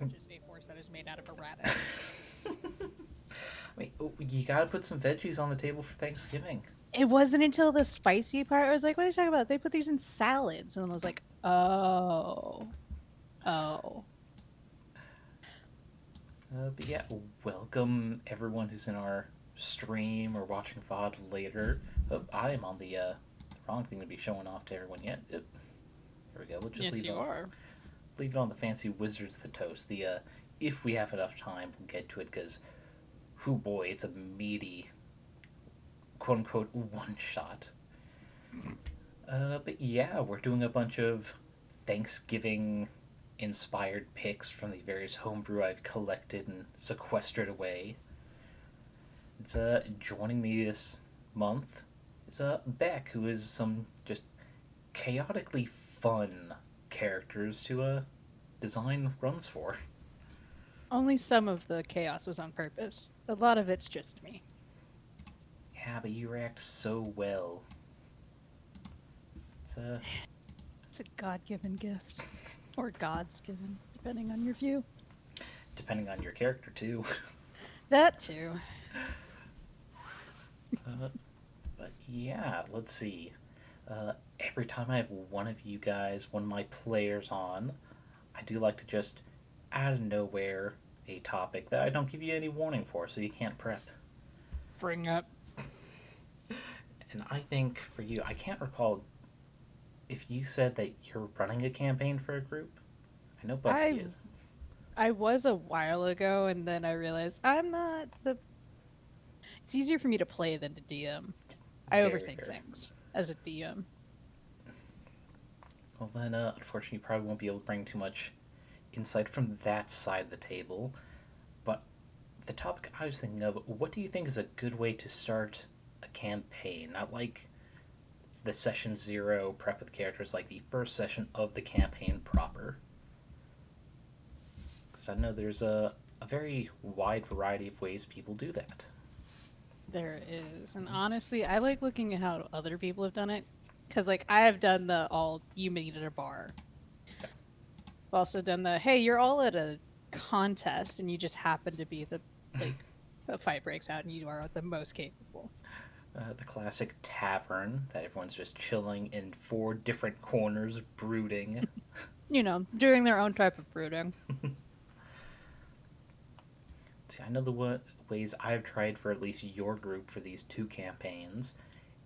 which is a horse that is made out of a radish. I mean, you gotta put some veggies on the table for Thanksgiving. It wasn't until the spicy part I was like, what are you talking about? They put these in salads. And I was like, oh. Oh. But yeah, welcome everyone who's in our stream or watching VOD later. Oh, I am on the wrong thing to be showing off to everyone yet. There we go. We'll just Yes, you are. leave it on the fancy Wizards of the Toast. If we have enough time, we'll get to it because, whoo boy, it's a meaty, quote unquote, one shot. But yeah, we're doing a bunch of Thanksgiving inspired picks from the various homebrew I've collected and sequestered away. It's joining me this month is Beck, who is some just chaotically fun characters to design runs for. Only some of the chaos was on purpose. A lot of it's just me. Yeah, but you react so well. It's It's a God-given gift. Or God's given, depending on your view. depending on your character too. That too. But yeah, let's see. Every time I have one of you guys, one of my players on, I do like to just out of nowhere a topic that I don't give you any warning for, so you can't prep. Bring up. And I think for you, I can't recall if you said that you're running a campaign for a group. I know Busky is. I was a while ago, and then I realized I'm not the. It's easier for me to play than to DM. I Very overthink fair. things as a DM. Well, then, unfortunately, you probably won't be able to bring too much insight from that side of the table. But the topic I was thinking of, what do you think is a good way to start a campaign? Not like the session zero prep with characters, like the first session of the campaign proper. Because I know there's a very wide variety of ways people do that. There is, and honestly, I like looking at how other people have done it, because like I have done the all you meet at a bar. I've also done the hey, you're all at a contest, and you just happen to be the like a fight breaks out, and you are the most capable. The classic tavern that everyone's just chilling in four different corners, brooding. Doing their own type of brooding. See, I know the ways I've tried for at least your group for these two campaigns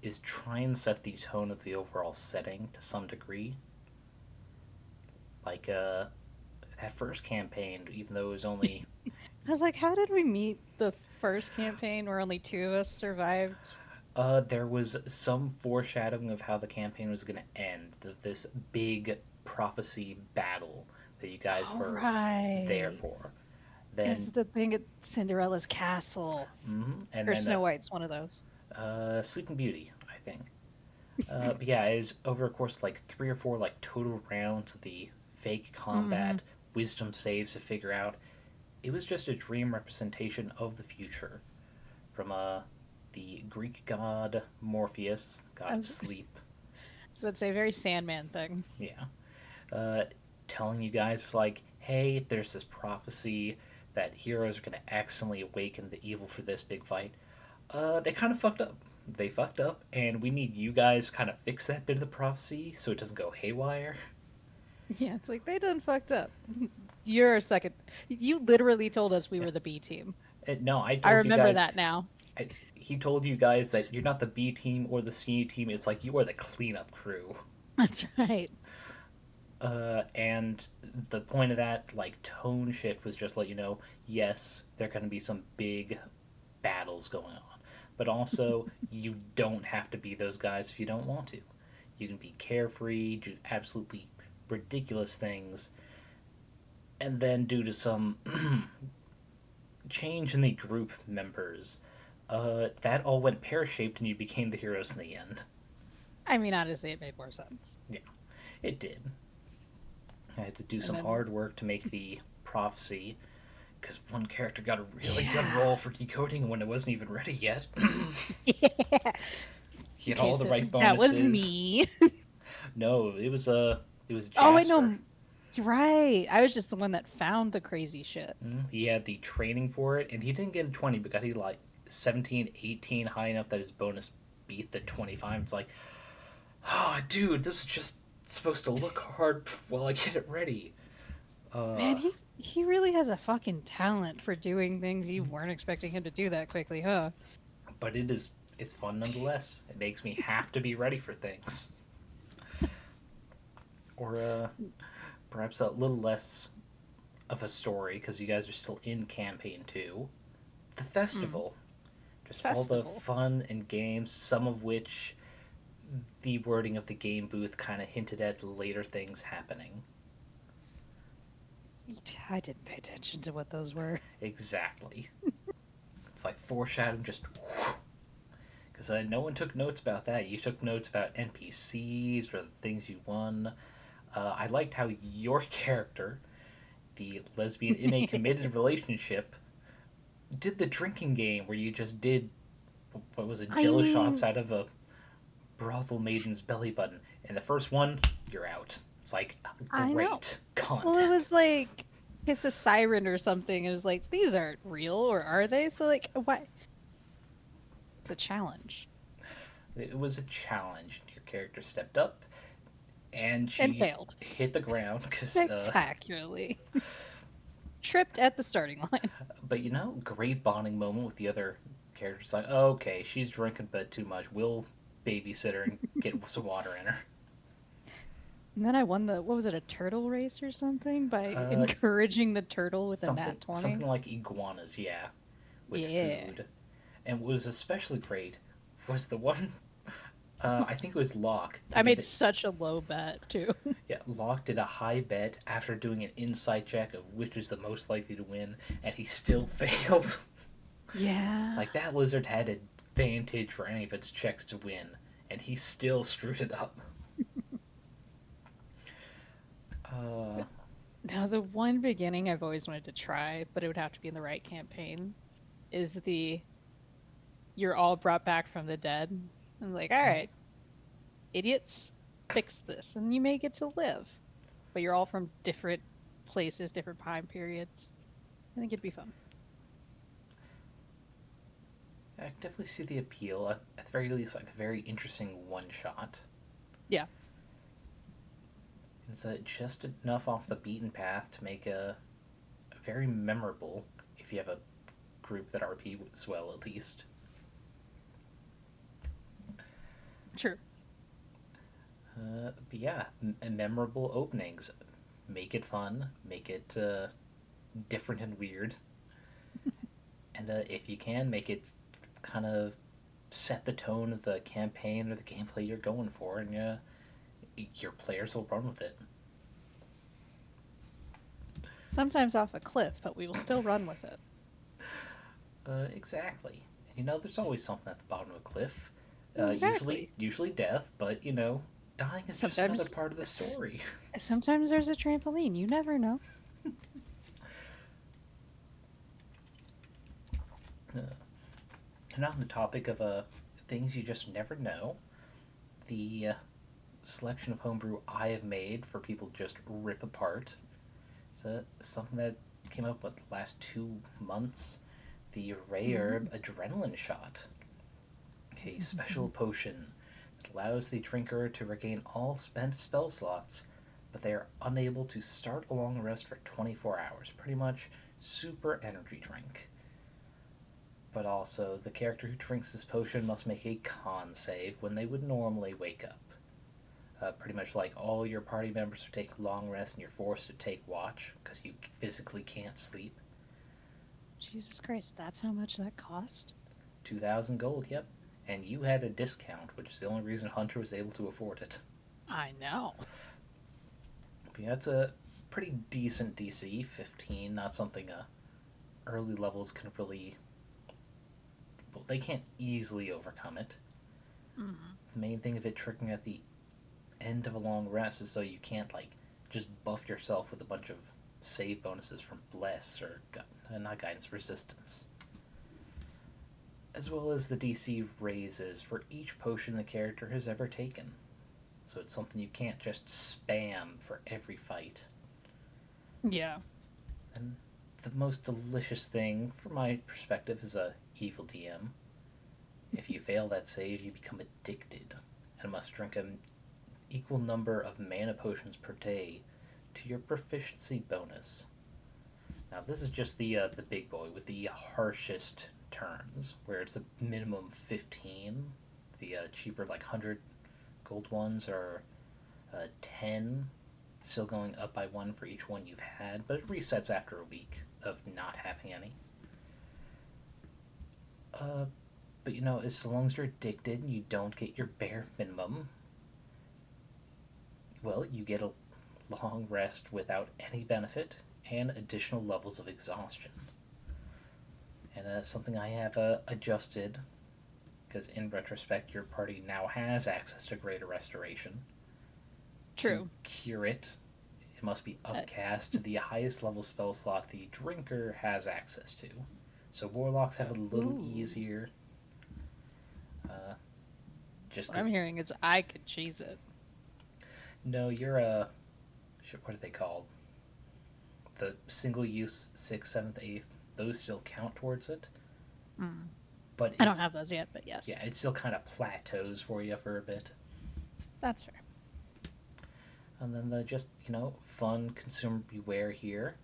is try and set the tone of the overall setting to some degree. Like, that first campaign, even though it was only. I was like, how did we meet the first campaign where only two of us survived? There was some foreshadowing of how the campaign was going to end. This big prophecy battle that you guys were there Right. for. There's Then, the thing at Cinderella's castle. and Or then Snow White's one of those. Sleeping Beauty, I think. But yeah, it is over a course of like 3 or 4 like total rounds of the fake Hmm. combat, wisdom saves to figure out. It was just a dream representation of the future from the Greek god Morpheus, god I of was, sleep. so it's a very Sandman thing. Yeah, uh, telling you guys like, hey, there's this prophecy that heroes are going to accidentally awaken the evil for this big fight. They kind of fucked up. They fucked up, and we need you guys to kind of fix that bit of the prophecy so it doesn't go haywire. Yeah, it's like they done fucked up. You're a second. You literally told us we Yeah. were the B team. No, I I told you remember guys. that now. He told you guys that you're not the B team or the C team. It's like you are the cleanup crew. That's right. And the point of that, like, tone shift was just let you know, yes, there are going to be some big battles going on. But also, you don't have to be those guys if you don't want to. You can be carefree, do absolutely ridiculous things, and then due to some change in the group members, that all went pear shaped and you became the heroes in the end. I mean, honestly, it made more sense. Yeah, it did. I had to do And some then, hard work to make the prophecy because one character got a really good yeah. roll for decoding when it wasn't even ready yet. Yeah. He had Okay, all the so right that was bonuses. me. No, it was Oh, wait, Jasper. no. Right. I was just the one that found the crazy shit. He had the training for it, and he didn't get a 20, but got he like 17, 18, high enough that his bonus beat the 25. It's like, oh, dude, this is just supposed to look hard while I get it ready. Man, he really has a fucking talent for doing things you weren't expecting him to do that quickly, huh? But it's fun nonetheless. It makes me have to be ready for things. Or perhaps a little less of a story, because you guys are still in campaign 2. The festival. Just all the Festival. fun and games, some of which the wording of the game booth kind of hinted at later things happening. I didn't pay attention to what those were. Exactly. It's like foreshadowing, just because no one took notes about that. You took notes about NPCs or the things you won. I liked how your character, the lesbian in a committed relationship, did the drinking game where you just did, what was it, I jello mean, shots out of a brothel maiden's belly button. And the first one, you're out. It's like, I know. great content. Well, it was like Kiss a Siren or something. It was like, these aren't real, or are they? So, like, what? It's a challenge. It was a challenge. Your character stepped up, and And she failed. hit the ground because Spectacularly. Tripped at the starting line. but great bonding moment with the other characters. Like, oh, okay, she's drinking but too much. We'll babysit her and get some water in her. And then I won what was it, a turtle race or something? By encouraging the turtle with a nat 20? Something like iguanas, yeah, with food. And what was especially great was the one, I think it was Locke. I made such a low bet, too. Yeah, Locke did a high bet after doing an insight check of which is the most likely to win, and he still failed. Yeah. Like, that lizard had advantage for any of its checks to win, and he still screwed it up. Now, the one beginning I've always wanted to try, but it would have to be in the right campaign, is you're all brought back from the dead. And like, all right, idiots, fix this, and you may get to live. But you're all from different places, different time periods. I think it'd be fun. I can definitely see the appeal. At the very least, like a very interesting one-shot. Yeah. It's just enough off the beaten path to make a very memorable, if you have a group that RP as well, at least. True. But yeah, memorable openings. Make it fun. Make it different and weird. And if you can, make it kind of set the tone of the campaign or the gameplay you're going for, and your players will run with it. Sometimes off a cliff, but we will still run with it. Exactly. And there's always something at the bottom of a cliff. Exactly. Usually death, but dying is just another part of the story. Sometimes there's a trampoline. You never know. And on the topic of things you just never know, the selection of homebrew I have made for people to just rip apart. It's something that came up with the last 2 months. The Reyherb Adrenaline Shot. A special potion that allows the drinker to regain all spent spell slots, but they are unable to start a long rest for 24 hours. Pretty much super energy drink. But also, the character who drinks this potion must make a con save when they would normally wake up. Pretty much like all your party members who take long rest and you're forced to take watch because you physically can't sleep. Jesus Christ, that's how much that cost? 2,000 gold, yep. And you had a discount, which is the only reason Hunter was able to afford it. I know. But yeah, it's a pretty decent DC, 15, not something early levels can really... Well, they can't easily overcome it. Mm-hmm. The main thing of it triggering at the end of a long rest is so you can't, just buff yourself with a bunch of save bonuses from Bless or, not Guidance, Resistance. As well as the DC raises for each potion the character has ever taken. So it's something you can't just spam for every fight. Yeah. And the most delicious thing, from my perspective, is a evil DM. If you fail that save, you become addicted and must drink an equal number of mana potions per day to your proficiency bonus. Now, this is just the big boy with the harshest terms, where it's a minimum 15. The cheaper, like 100 gold ones, are 10, still going up by 1 for each one you've had, but it resets after a week of not having any. But as long as you're addicted and you don't get your bare minimum, well, you get a long rest without any benefit and additional levels of exhaustion. And something I have adjusted, because in retrospect, your party now has access to Greater Restoration. True. To cure it, it must be upcast to the highest level spell slot the drinker has access to. So warlocks have it a little easier. What I'm hearing is I could cheese it. No, you're what are they called? The single-use 6th, 7th, 8th. Those still count towards it. But I don't have those yet, but yes. Yeah, it still kind of plateaus for you for a bit. That's fair. And then fun consumer beware here.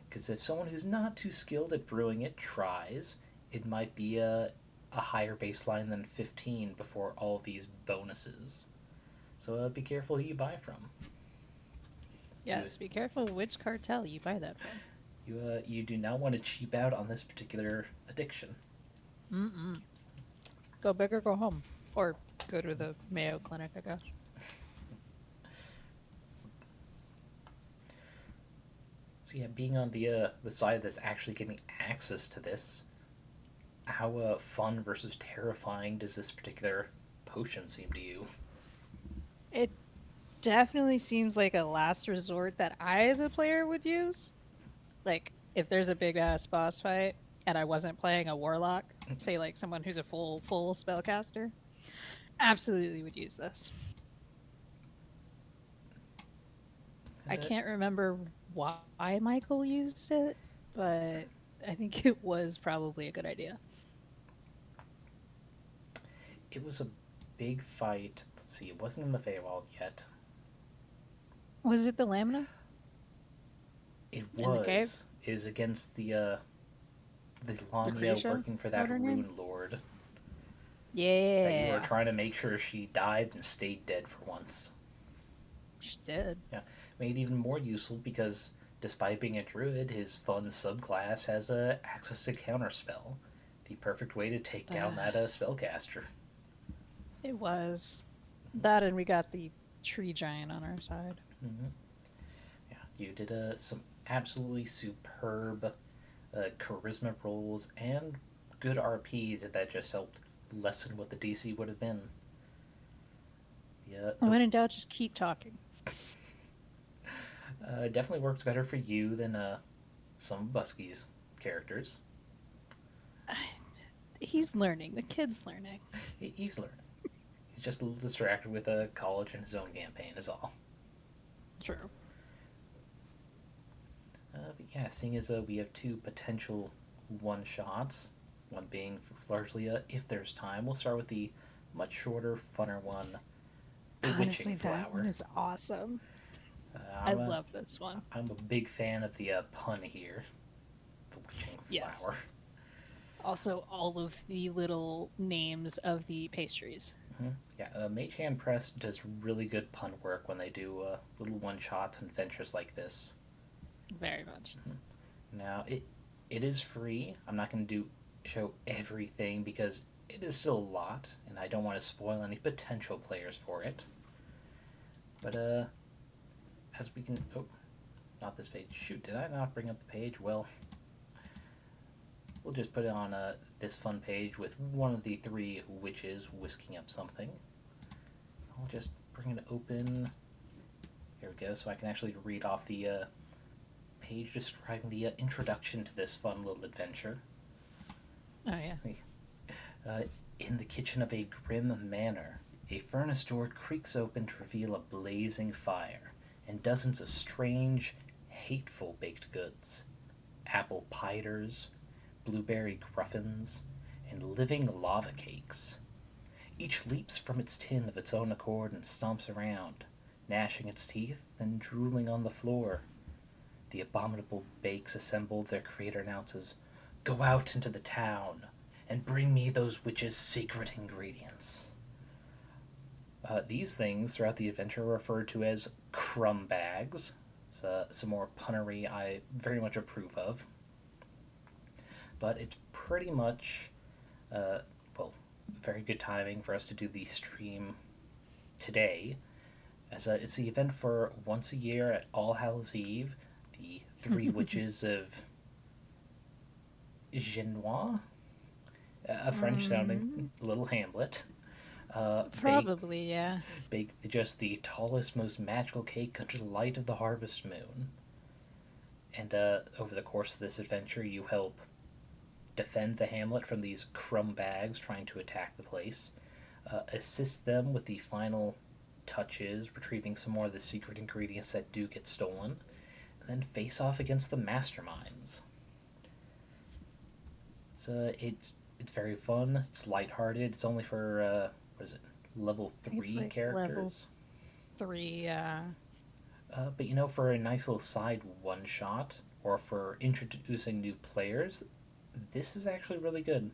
Because if someone who's not too skilled at brewing it tries, it might be a higher baseline than 15 before all of these bonuses. So be careful who you buy from. Yes, be careful which cartel you buy that from. You do not want to cheap out on this particular addiction. Go big or go home. Or go to the Mayo Clinic, I guess. So yeah, being on the side that's actually getting access to this, how fun versus terrifying does this particular potion seem to you? It definitely seems like a last resort that I, as a player, would use. Like, if there's a big-ass boss fight and I wasn't playing a warlock, say like someone who's a full spellcaster, absolutely would use this. I can't remember why Michael used it, but I think it was probably a good idea. It was a big fight. Let's see, it wasn't in the Feywild yet. Was it the Lamina? It was. It was against the Lamia working for that Rune Lord. Yeah. That you were trying to make sure she died and stayed dead for once. She did. Yeah. Made it even more useful because despite being a druid, his fun subclass has access to counterspell. The perfect way to take down that spellcaster. It was. That, and we got the tree giant on our side. Mm-hmm. Yeah, you did some absolutely superb charisma rolls and good RP that just helped lessen what the DC would have been. When in doubt, just keep talking. Definitely works better for you than some of Busky's characters. He's learning. The kid's learning. He's learning. He's just a little distracted with college and his own campaign is all. True. But yeah, seeing as we have two potential one-shots, one being largely if there's time, we'll start with the much shorter, funner one, the Witching Flower. That one is awesome. I love this one. I'm a big fan of the pun here. The Witching Flower. Also, all of the little names of the pastries. Mm-hmm. Yeah, Mage Hand Press does really good pun work when they do little one-shots and ventures like this. Very much. Mm-hmm. Now, it is free. I'm not going to show everything because it is still a lot, and I don't want to spoil any potential players for it. But, as we can... Oh, not this page. Shoot, did I not bring up the page? Well, we'll just put it on this fun page with one of the three witches whisking up something. I'll just bring it open. There we go, so I can actually read off the page describing the introduction to this fun little adventure. Oh, yeah. In the kitchen of a grim manor, a furnace door creaks open to reveal a blazing fire and dozens of strange, hateful baked goods, apple piders, blueberry gruffins, and living lava cakes. Each leaps from its tin of its own accord and stomps around, gnashing its teeth and drooling on the floor. The abominable bakes assembled, their creator announces, "Go out into the town and bring me those witches' secret ingredients." These things throughout the adventure are referred to as crumb bags. So some more punnery I very much approve of. But it's pretty much, well, very good timing for us to do the stream today, as it's the event for once a year at All Hallows Eve, the Three Witches of Genois, a French-sounding little hamlet. Probably, yeah. Bake just the tallest, most magical cake under the light of the harvest moon. And over the course of this adventure, you help defend the hamlet from these crumb bags trying to attack the place, assist them with the final touches, retrieving some more of the secret ingredients that do get stolen, and then face off against the masterminds. It's very fun. It's lighthearted. It's only for what is it? Level 3 like characters. Level 3, But you know, for a nice little side one shot, or for introducing new players, this is actually really good.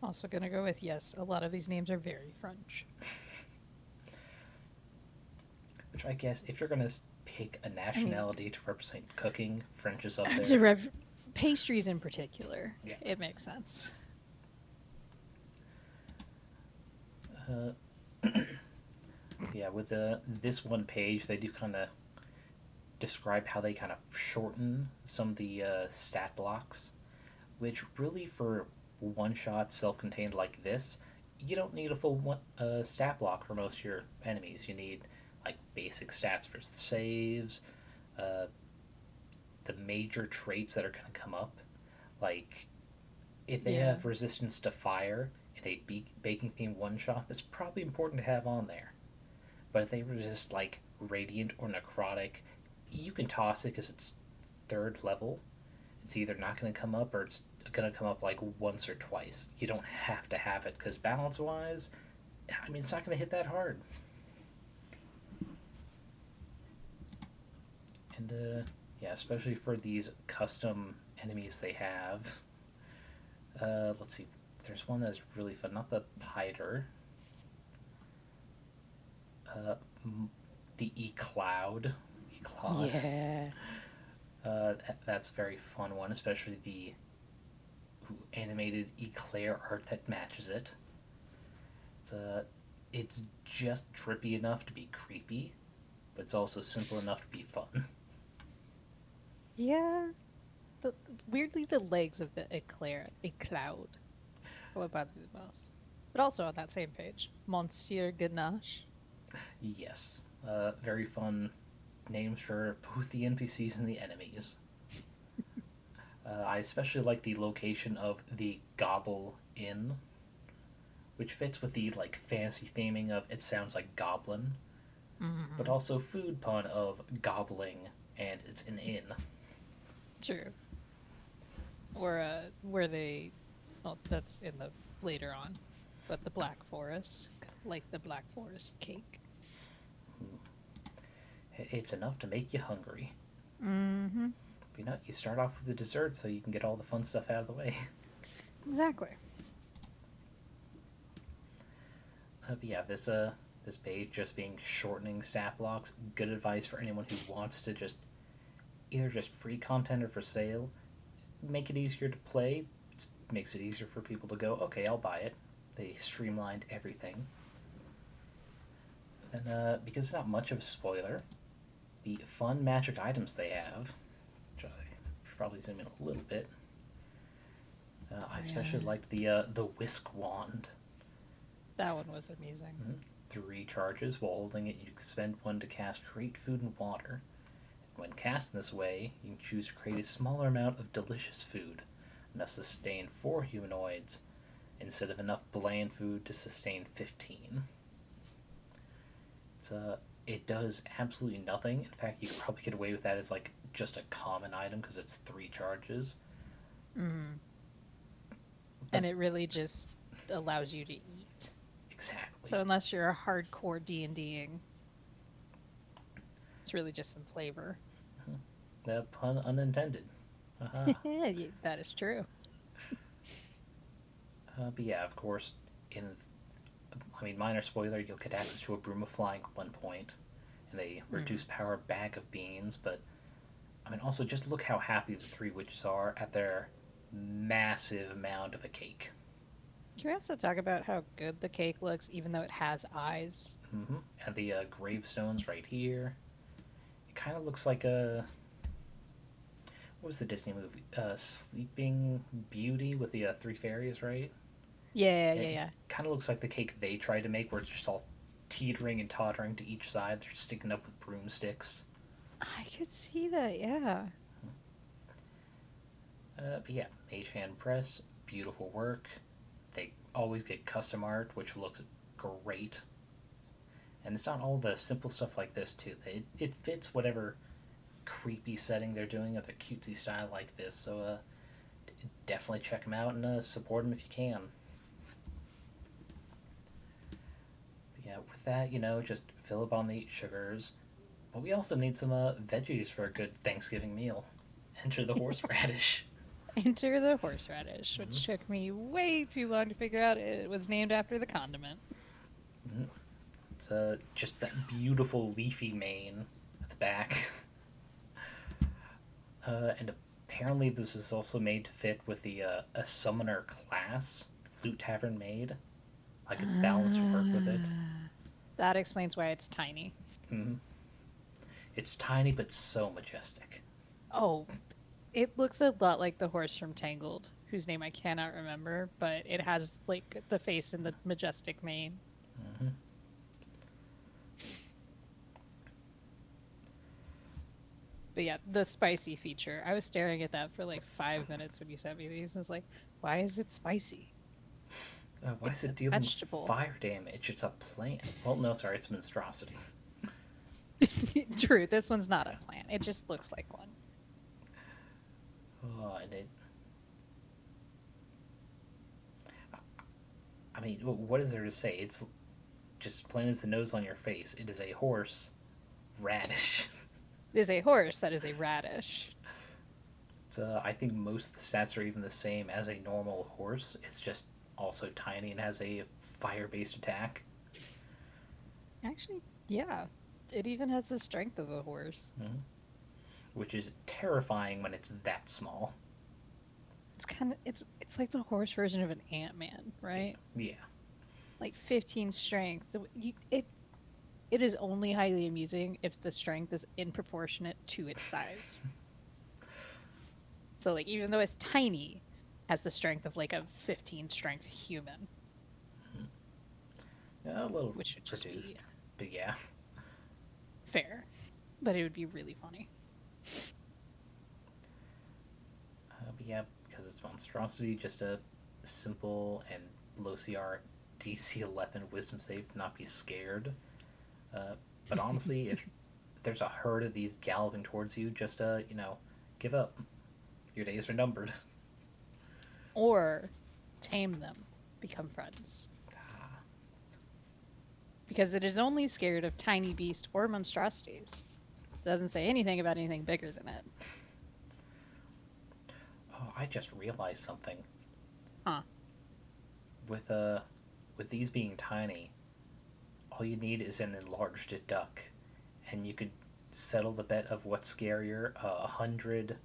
Also gonna go with yes, a lot of these names are very French. Which I guess, if you're gonna pick a nationality to represent cooking, French is up there. Pastries in particular, Yeah. it makes sense. Yeah, with this one page, they do kind of describe how they kind of shorten some of the stat blocks, which really for one shot self-contained like this, you don't need a full stat block for most of your enemies. You need like basic stats for saves, the major traits that are going to come up, like if they have resistance to fire in a baking themed one shot, that's probably important to have on there. But if they resist like radiant or necrotic, you can toss it because it's 3rd level. It's either not going to come up or it's going to come up like once or twice. You don't have to have it because balance wise, I mean, it's not going to hit that hard. And yeah, especially for these custom enemies they have. Let's see. There's one that's really fun. Not the Pider. The E-Cloud. E-Cloud. Yeah. That's a very fun one, especially the animated Eclair art that matches it. It's just trippy enough to be creepy, but it's also simple enough to be fun. Yeah. Weirdly, the legs of the Ecloud are what bothers me the most. But also on that same page, Monsieur Ganache. Yes. Very fun names for both the NPCs and the enemies. I especially like the location of the Gobble Inn, which fits with the like fancy theming of it sounds like goblin, but also food pun of gobbling, and it's an inn. True. Or where they, well, that's in the later on, but the Black Forest, like the Black Forest cake. It's enough to make you hungry. Mm-hmm. But you know, you start off with the dessert so you can get all the fun stuff out of the way. Exactly. But yeah, this page just being shortening stat blocks, good advice for anyone who wants to just either just free content or for sale. Make it easier to play. It makes it easier for people to go, okay, I'll buy it. They streamlined everything. And because it's not much of a spoiler, the fun magic items they have, which I should probably zoom in a little bit. I especially liked the whisk wand. That one was amusing. 3 charges. While holding it, you can spend 1 to cast Create Food and Water. When cast in this way, you can choose to create a smaller amount of delicious food, enough to sustain 4 humanoids, instead of enough bland food to sustain 15. it does absolutely nothing. In fact, you could probably get away with that as like just a common item because it's 3 charges. Mm. But And it really just allows you to eat. exactly. So unless you're a hardcore D&Ding, it's really just some flavor. Pun unintended. Uh-huh. That is true. But yeah, of course, minor spoiler, you'll get access to a Broom of Flying at one point, and a reduced power bag of beans, but, also just look how happy the three witches are at their massive mound of a cake. Can we also talk about how good the cake looks, even though it has eyes? And the gravestones right here. It kind of looks like a... What was the Disney movie? Sleeping Beauty with the three fairies, right? Yeah. It kind of looks like the cake they tried to make, where it's just all teetering and tottering to each side. They're sticking up with broomsticks. I could see that, yeah. But yeah, Mage Hand Press, beautiful work. They always get custom art, which looks great. And it's not all the simple stuff like this, too. It fits whatever creepy setting they're doing, or the cutesy style like this. So definitely check them out and support them if you can. Yeah, with that, just fill up on the sugars. But we also need some veggies for a good Thanksgiving meal. Enter the horseradish. Enter the horseradish, which took me way too long to figure out it was named after the condiment. It's just that beautiful leafy mane at the back. And apparently this is also made to fit with the a summoner class Loot Tavern made. Like it's balanced to work with it. That explains why it's tiny. Mm-hmm. It's tiny but so majestic. Oh, it looks a lot like the horse from Tangled, whose name I cannot remember, but it has like the face and the majestic mane. Mm-hmm. But yeah, the spicy feature. I was staring at that for like 5 minutes when you sent me these. And I was like, why is it spicy? Why is it dealing fire damage? It's a plant. Well, no, sorry, it's monstrosity. True, this one's not a plant. It just looks like one. Oh, and it... what is there to say? It's just plain as the nose on your face. It is a horse radish. It is a horse that is a radish. It's, I think most of the stats are even the same as a normal horse. It's just also tiny and has a fire-based attack. Actually, yeah. It even has the strength of a horse. Mm-hmm. Which is terrifying when it's that small. It's like the horse version of an Ant-Man, right? Yeah. Like 15 strength. It is only highly amusing if the strength is in proportionate to its size. So like even though it's tiny, has the strength of like a 15 strength human. A little which would just reduced, but yeah. Fair. But it would be really funny. But yeah, because it's monstrosity, just a simple and low CR DC 11 wisdom save to not be scared. But honestly, if there's a herd of these galloping towards you, just give up. Your days are numbered. Or tame them, become friends. Because it is only scared of tiny beast or monstrosities. It doesn't say anything about anything bigger than it. Oh, I just realized something. Huh. With these being tiny, all you need is an enlarged duck, and you could settle the bet of what's scarier: 100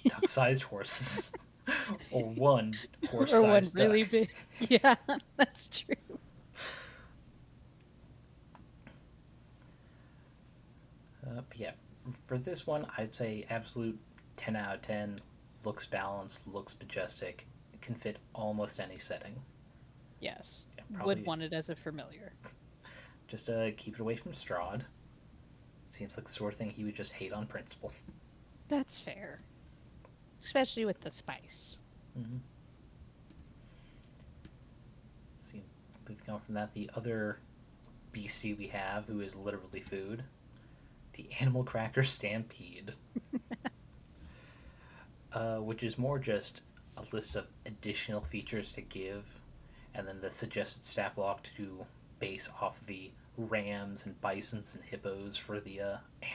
duck-sized horses, or one horse-sized duck. Or one really big. Yeah, that's true. But yeah, for this one, I'd say absolute 10 out of 10. Looks balanced, looks majestic, can fit almost any setting. Yes, yeah, probably, would want it as a familiar. Just keep it away from Strahd. Seems like the sort of thing he would just hate on principle. That's fair. Especially with the spice. Mm-hmm. Let's see, moving on from that, the other beastie we have, who is literally food. The Animal Cracker Stampede. Which is more just a list of additional features to give, and then the suggested stat block to base off the rams and bisons and hippos for the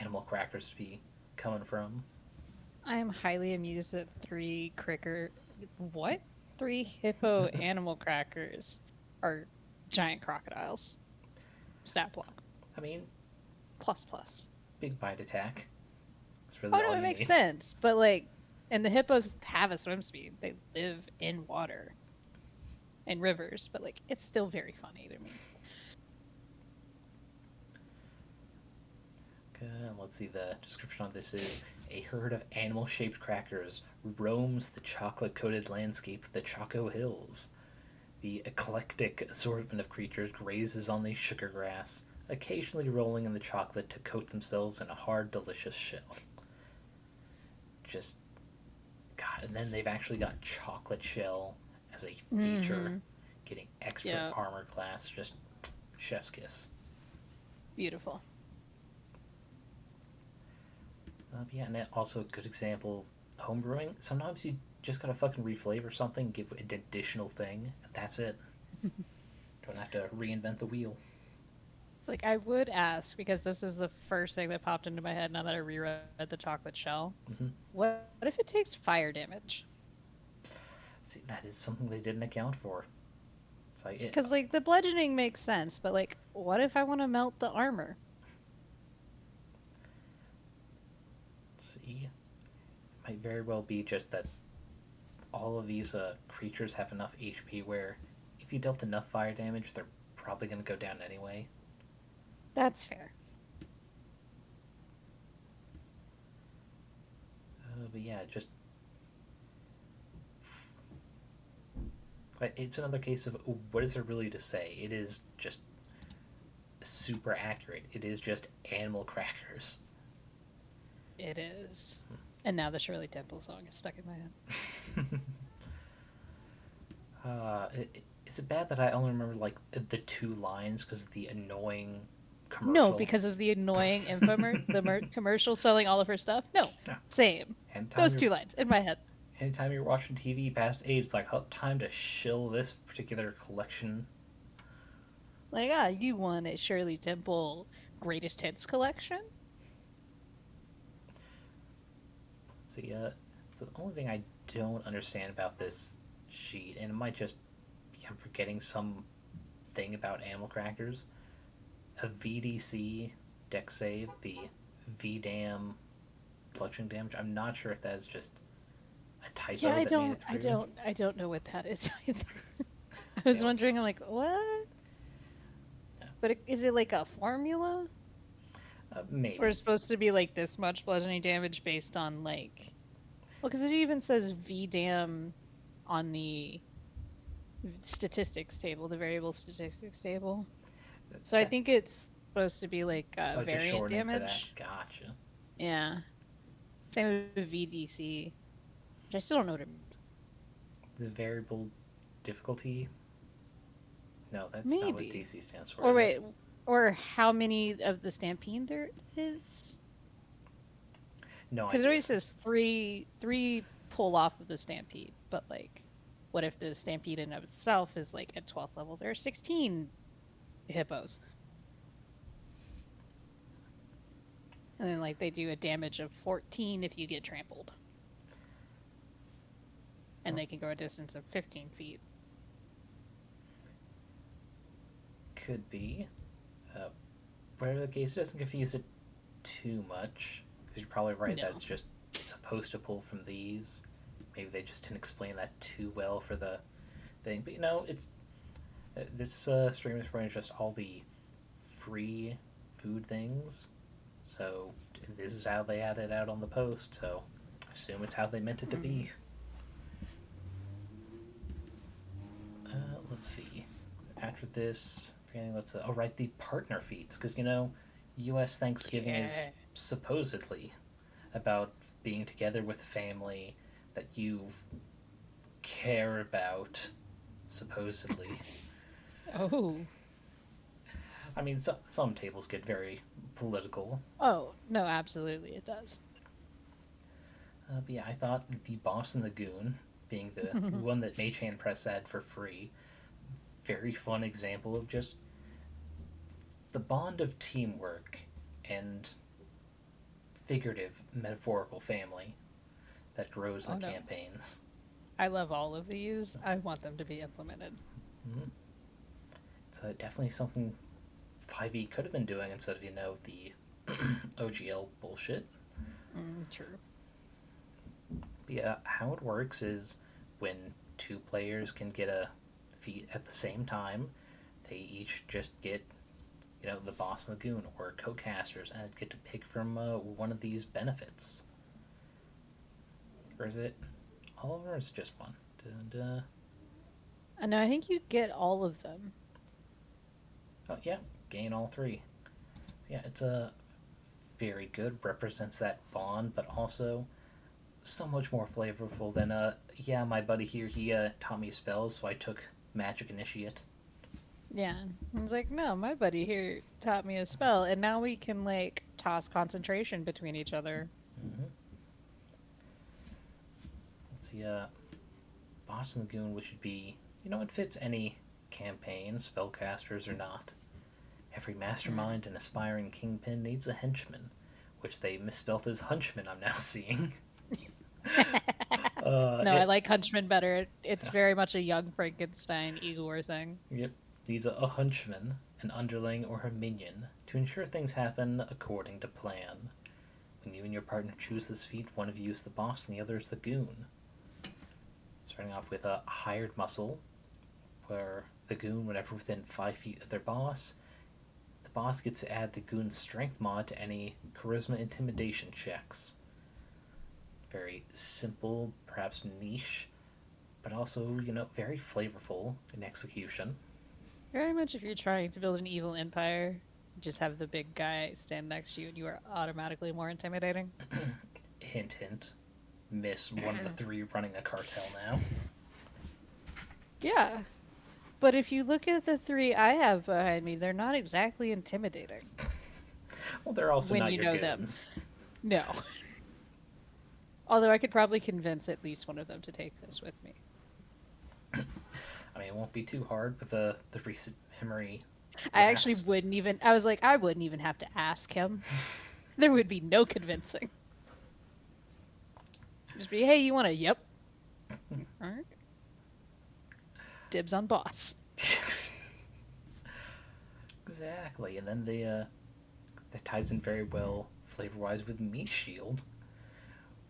animal crackers to be coming from. I am highly amused that three cricker. What? Three hippo animal crackers are giant crocodiles. Stat block. I mean, Plus plus. big bite attack. That's really Oh all no, you it makes need. sense. But like, and the hippos have a swim speed. They live in water, in rivers. But like, it's still very funny to me. Let's see, the description on this is a herd of animal shaped crackers roams the chocolate coated landscape of the Chaco Hills. The eclectic assortment of creatures grazes on the sugar grass, occasionally rolling in the chocolate to coat themselves in a hard, delicious shell. Just, God, and then they've actually got chocolate shell as a feature, getting extra armor class, just chef's kiss. Beautiful. Yeah, and also a good example, homebrewing. Sometimes you just gotta fucking reflavor something, give an additional thing, and that's it. Don't have to reinvent the wheel. It's like I would ask, because this is the first thing that popped into my head now that I reread the chocolate shell. Mm-hmm. What if it takes fire damage? See, that is something they didn't account for. It's like Because like the bludgeoning makes sense, but like, what if I want to melt the armor? See, it might very well be just that all of these creatures have enough HP where if you dealt enough fire damage, they're probably going to go down anyway. That's fair. But yeah, just it's another case of what is there really to say? It is just super accurate. It is just animal crackers. It is. And now the Shirley Temple song is stuck in my head. Is it bad that I only remember like the two lines because the annoying commercial? No, because of the annoying commercial selling all of her stuff. No, same. Those two lines in my head. Anytime you're watching TV past 8, it's like, oh, time to shill this particular collection. Like, you want a Shirley Temple greatest hits collection? See, so the only thing I don't understand about this sheet, and it might just be I'm forgetting some thing about animal crackers, a VDC deck save, the VDAM bludgeoning damage. I'm not sure if that's just a typo. Yeah, I don't know what that is either. I was wondering. I'm like, what? Yeah. But is it like a formula? Maybe. Or it's supposed to be like this much bludgeoning damage based on like, well, because it even says VDAM on the statistics table, the variable statistics table. So I think it's supposed to be like variant damage. Gotcha. Yeah. Same with VDC, which I still don't know what it means. The variable difficulty? No, that's not what DC stands for. Or wait, or how many of the Stampede there is? No, because it always says three pull off of the Stampede, but like, what if the Stampede in of itself is like at 12th level? There are 16 hippos, and then like they do a damage of 14 if you get trampled, and they can go a distance of 15 feet. Could be. Whatever the case, it doesn't confuse it too much, because you're probably right that it's just supposed to pull from these. Maybe they just didn't explain that too well for the thing. But it's this stream is pretty much just all the free food things. So this is how they had it out on the post. So I assume it's how they meant it to be. Let's see. After this, the partner feats, because U.S. Thanksgiving is supposedly about being together with family that you care about, supposedly. Oh. I mean, some tables get very political. Oh, no, absolutely it does. But yeah, I thought the Boss and the Goon, being the one that Mage Hand Press had for free, very fun example of just the bond of teamwork and figurative, metaphorical family that grows in Oh the no. campaigns. I love all of these. I want them to be implemented. Mm-hmm. It's definitely something 5e could have been doing instead of, the OGL bullshit. True. But yeah, how it works is when two players can get a feat at the same time, they each just get, the Boss and the Goon or co-casters and get to pick from one of these benefits. Or is it all of them, or is it just one? Dun-dun. No, I think you get all of them. Oh, yeah, gain all three. Yeah, it's a very good, represents that bond, but also so much more flavorful than, yeah, my buddy here, he taught me spells, so I took Magic Initiate. Yeah. I was like, no, my buddy here taught me a spell, and now we can, like, toss concentration between each other. Mm-hmm. Let's see, Boss and the Goon, which would be, it fits any campaign, spellcasters or not. Every mastermind and aspiring kingpin needs a henchman, which they misspelt as hunchman, I'm now seeing. No, I like Hunchman better. It's very much a young Frankenstein Igor thing. Yep, needs a hunchman, an underling, or a minion to ensure things happen according to plan. When you and your partner choose this feat, one of you is the boss and the other is the goon. Starting off with a hired muscle, where the goon, whenever within 5 feet of their boss, the boss gets to add the goon's strength mod to any charisma intimidation checks. Very simple, perhaps niche, but also, very flavorful in execution. Very much if you're trying to build an evil empire, just have the big guy stand next to you and you are automatically more intimidating. Hint, hint. Miss one of the three running a cartel now. Yeah. But if you look at the three I have behind me, they're not exactly intimidating. Well, they're also when not you your know goons. them. No. Although I could probably convince at least one of them to take this with me. I mean, it won't be too hard with the recent memory. I actually wouldn't even. I was like, I wouldn't even have to ask him. There would be no convincing. Just be, hey, you want to? Yep. All right. Dibs on boss. Exactly, and then that ties in very well flavor-wise with Meat Shield.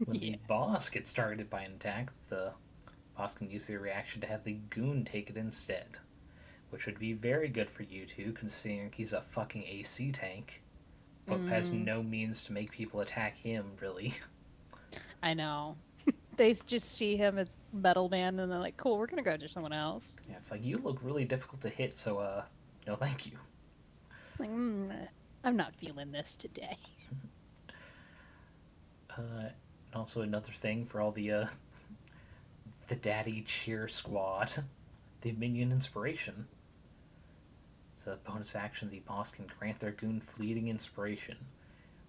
When the boss gets targeted by an attack, the boss can use their reaction to have the goon take it instead, which would be very good for you two, considering he's a fucking AC tank, but has no means to make people attack him, really. I know. They just see him as Metal Man, and they're like, cool, we're gonna go to someone else. Yeah, it's like, you look really difficult to hit, so, no thank you. Like, I'm not feeling this today. And also another thing for all the daddy cheer squad, the minion inspiration. It's a bonus action. The boss can grant their goon fleeting inspiration.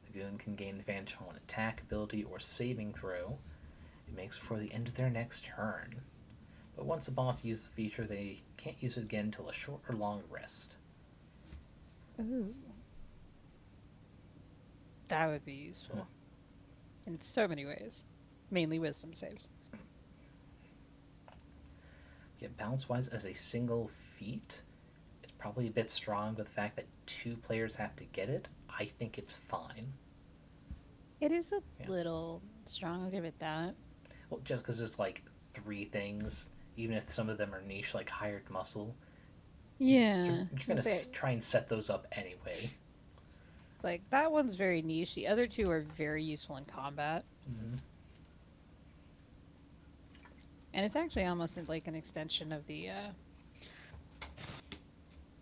The goon can gain advantage on an attack, ability, or saving throw it makes before the end of their next turn. But once the boss uses the feature, they can't use it again until a short or long rest. Ooh. That would be useful. In so many ways. Mainly wisdom saves. Yeah, balance-wise, as a single feat, it's probably a bit strong with the fact that 2 players have to get it. I think it's fine. It is a little strong, I'll give it that. Well, just because there's like 3 things, even if some of them are niche, like hired muscle. Yeah. You're going to try and set those up anyway. It's like, that one's very niche. The other 2 are very useful in combat. Mm-hmm. And it's actually almost like an extension of the,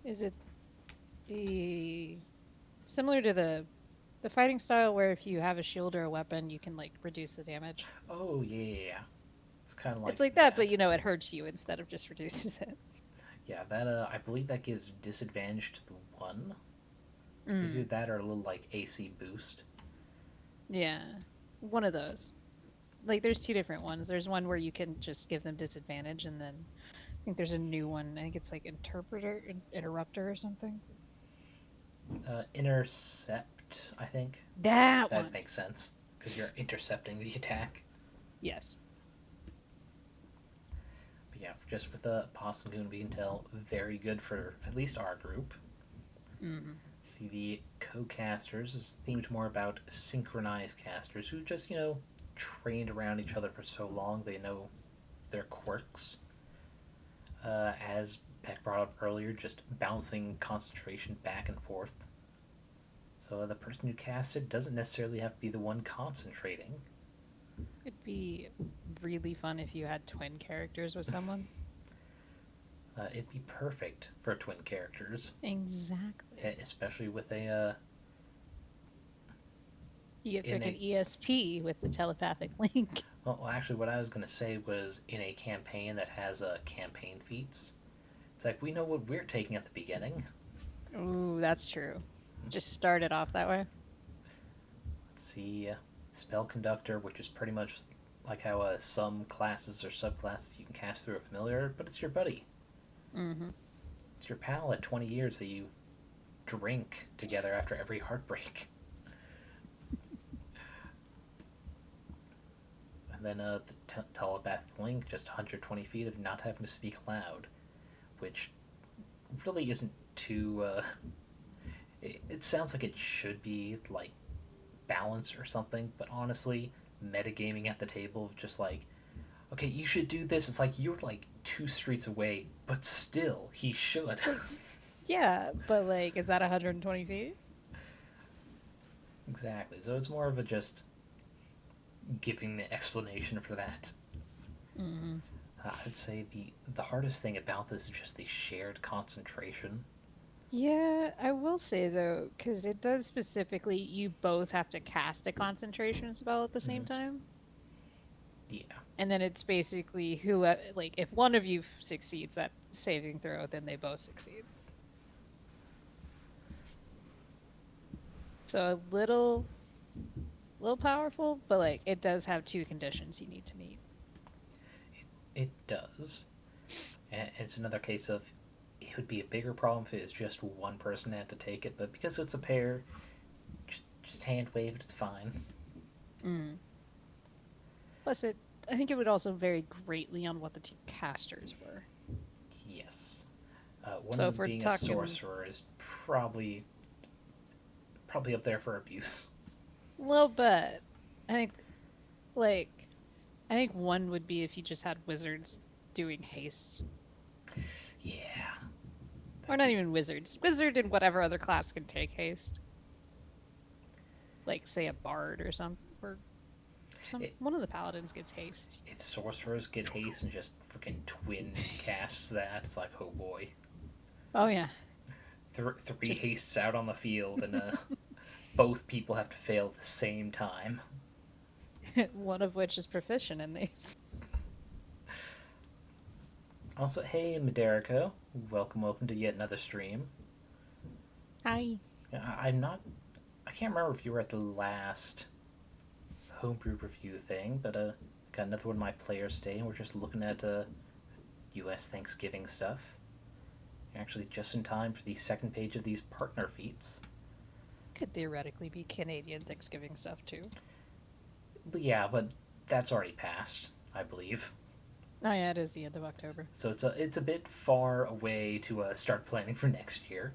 is it the... Similar to the fighting style where if you have a shield or a weapon, you can, like, reduce the damage. Oh, yeah. It's kind of like... It's like that, but, it hurts you instead of just reduces it. Yeah, that, I believe that gives disadvantage to the 1. Is it that or a little like AC boost? Yeah, one of those. Like, there's two different ones. There's one where you can just give them disadvantage, and then I think there's a new one. I think it's like interrupter or something. Intercept, I think. That That one. makes sense because you're intercepting the attack. Yes. But yeah, just with a Possum Goon, we can tell very good for at least our group. Mm-hmm. See, the co-casters is themed more about synchronized casters who just, trained around each other for so long they know their quirks. As Beck brought up earlier, just bouncing concentration back and forth. So the person who casts it doesn't necessarily have to be the one concentrating. It'd be really fun if you had twin characters with someone. It'd be perfect for twin characters. Exactly. Especially with a... You get freaking ESP with the telepathic link. Well, actually, what I was going to say was in a campaign that has campaign feats. It's like, we know what we're taking at the beginning. Ooh, that's true. Just start it off that way. Let's see. Spell Conductor, which is pretty much like how some classes or subclasses you can cast through a familiar, but it's your buddy. Mm-hmm. It's your pal at 20 years that you drink together after every heartbreak. And then the telepathic link, just 120 feet of not having to speak loud, which really isn't too... It sounds like it should be, like, balanced or something, but honestly, metagaming at the table of just like, okay, you should do this. It's like, you're, like, 2 streets away, but still, he should. Yeah, but, like, is that 120 feet? Exactly. So it's more of a just giving the explanation for that. Mm-hmm. I'd say the hardest thing about this is just the shared concentration. Yeah, I will say though, because it does specifically, you both have to cast a concentration spell at the same time. Yeah. And then it's basically like, if one of you succeeds that saving throw, then they both succeed. So a little powerful, but like, it does have 2 conditions you need to meet. It does. And it's another case of it would be a bigger problem if it was just one person had to take it, but because it's a pair, just hand wave it, it's fine. Plus, I think it would also vary greatly on what the 2 casters were. Yes. One So of them being a sorcerer is probably up there for abuse. A little bit. I think one would be if you just had wizards doing haste. Yeah. Or not even wizards. Wizard and whatever other class can take haste. Like, say, a bard or one of the paladins gets haste. If sorcerers get haste and just freaking twin casts that, it's like, oh boy. Oh, yeah. Three hastes out on the field, and both people have to fail at the same time. One of which is proficient in these. Also, hey, Maderico. Welcome to yet another stream. Hi. I can't remember if you were at the last homebrew review thing, but got another one of my players today, and we're just looking at U.S. Thanksgiving stuff. Actually, just in time for the second page of these partner feats. Could theoretically be Canadian Thanksgiving stuff, too. But yeah, but that's already passed, I believe. Oh yeah, it is the end of October. So it's a bit far away to start planning for next year.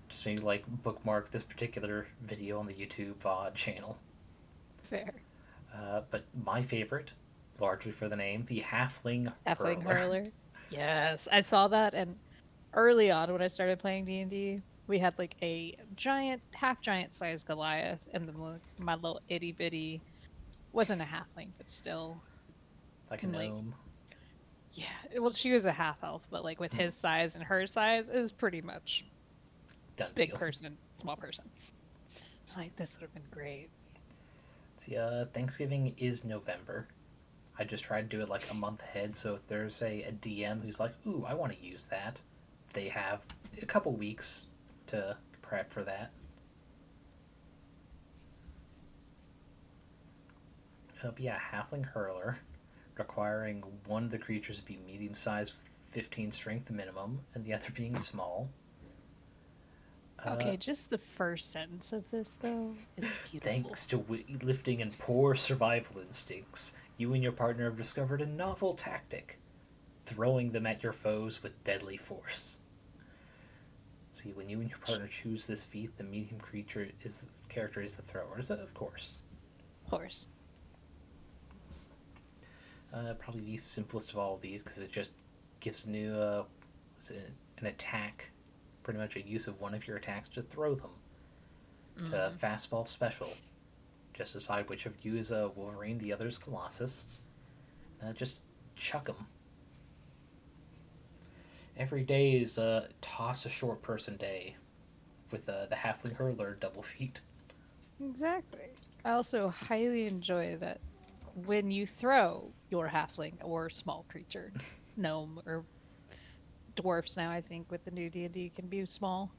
Just maybe like bookmark this particular video on the YouTube VOD channel. Fair. But my favorite, largely for the name, the Halfling Hurler. Yes, I saw that, and early on when I started playing D&D, we had like a half giant sized Goliath, and then my little itty bitty, wasn't a halfling, but still. Like a gnome. Yeah, well, she was a half elf, but like with his size and her size, it was pretty much done big deal. Person, small person. So like, this would have been great. See, Thanksgiving is November. I just try to do it like a month ahead, so if there's a DM who's like, ooh, I want to use that, they have a couple weeks to prep for that. But yeah, Halfling Hurler, requiring one of the creatures to be medium-sized with 15 strength minimum, and the other being small. Okay, just the first sentence of this, though, is beautiful. Thanks to lifting and poor survival instincts, you and your partner have discovered a novel tactic, throwing them at your foes with deadly force. See, when you and your partner choose this feat, the medium character is the thrower, of course. Of course. Probably the simplest of all of these, because it just gives a new an attack, pretty much a use of one of your attacks to throw them to fastball special. Just decide which of you is a Wolverine, the other is Colossus. Just chuck them. Every day is a toss a short person day with the Halfling Hurler double feat. Exactly. I also highly enjoy that when you throw your halfling or small creature, gnome or dwarfs now, I think, with the new D&D can be small.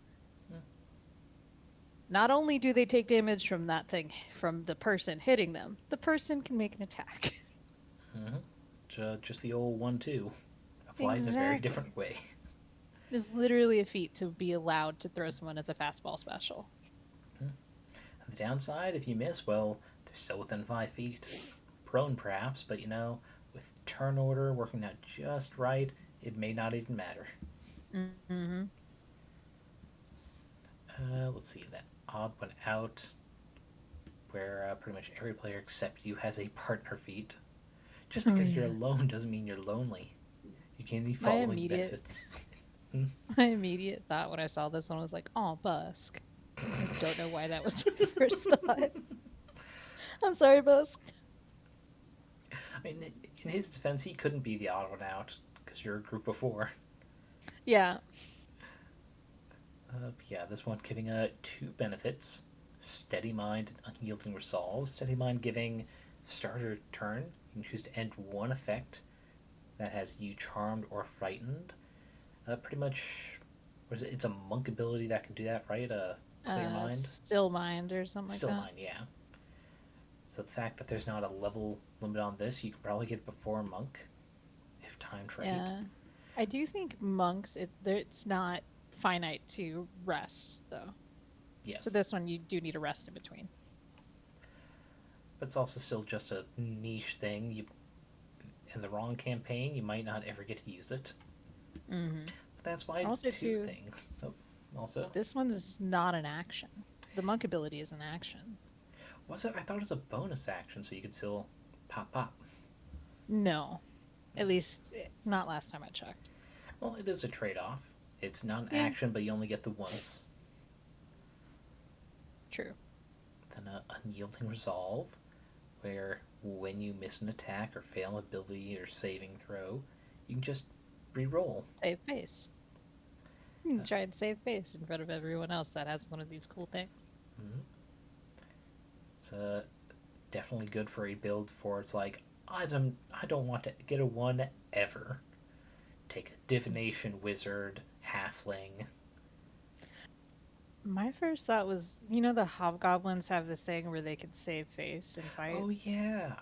Not only do they take damage from that thing, from the person hitting them, the person can make an attack. Just the old 1-2. Applied in a very different way. It is literally a feat to be allowed to throw someone as a fastball special. The downside, if you miss, well, they're still within 5 feet. Prone, perhaps, but with turn order working out just right, it may not even matter. Let's see, that odd one out, where pretty much every player except you has a partner feat. Just because you're alone doesn't mean you're lonely. You gain the following benefits. My immediate thought when I saw this one was like, "Oh, Busk." I don't know why that was my first thought. I'm sorry, Busk. I mean, in his defense, he couldn't be the odd one out because you're a group of 4. Yeah. Yeah, this one giving 2 benefits: Steady Mind and Unyielding Resolve. Steady Mind giving starter turn. You can choose to end one effect that has you charmed or frightened. Pretty much, what is it? It's a monk ability that can do that, right? Clear Mind? Still Mind or something Still like that. Mind, yeah. So the fact that there's not a level limit on this, you can probably get it before Monk, if timed right. Yeah. I do think monks, it's not finite to rest, though. Yes. So this one, you do need a rest in between. But it's also still just a niche thing. In the wrong campaign, you might not ever get to use it. But that's why it's also 2 things. Also, this one's not an action. The monk ability is an action. Was it? I thought it was a bonus action, so you could still pop. No. At least, not last time I checked. Well, it is a trade-off. It's not an action, but you only get the once. True. Then Unyielding Resolve, where when you miss an attack or fail an ability or saving throw, you can just re-roll. Save face. You can try and save face in front of everyone else that has one of these cool things. It's definitely good for a build for it's like, I don't want to get a 1 ever. Take a Divination Wizard, Halfling. My first thought was, the hobgoblins have the thing where they can save face and fight. Oh, yeah.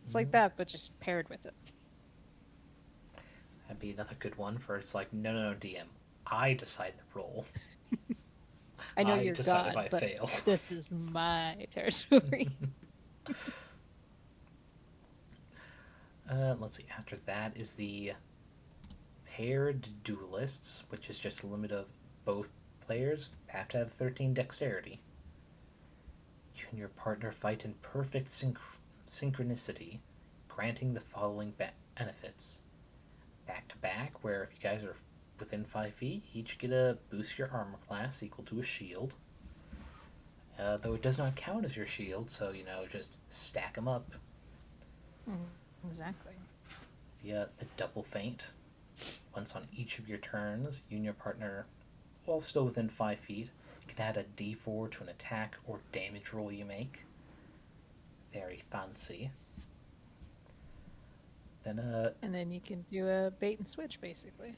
It's like that, but just paired with it. That'd be another good one for it's like, no, DM. I decide the roll. I know you're decide God, if I but fail. This is my territory. Let's see. After that is the Paired Duelists, which is just a limit of both players have to have 13 dexterity. You and your partner fight in perfect synchronicity, granting the following benefits. Back to back, where if you guys are within 5 feet, each get a boost your armor class equal to a shield. Though it does not count as your shield, so, just stack them up. Exactly. The double feint. Once on each of your turns, you and your partner, while still within 5 feet, can add a d4 to an attack or damage roll you make. Very fancy. Then and then you can do a bait and switch, basically.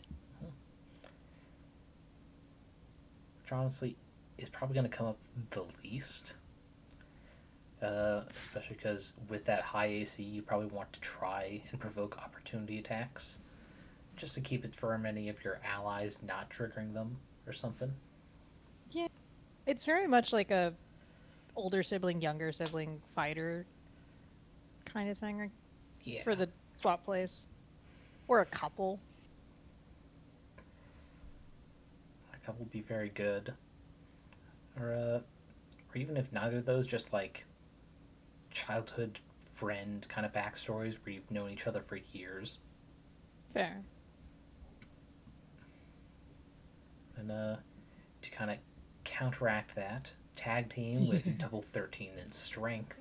Which which honestly is probably going to come up the least. Especially because with that high AC, you probably want to try and provoke opportunity attacks, just to keep it from any of your allies not triggering them or something. Yeah, it's very much like a older sibling, younger sibling fighter kind of thing Yeah, for the swap plays, or a couple. a couple would be very good, or even if neither of those, just like childhood friend kind of backstories where you've known each other for years. Fair. And to kind of counteract that, tag team with double 13 in strength.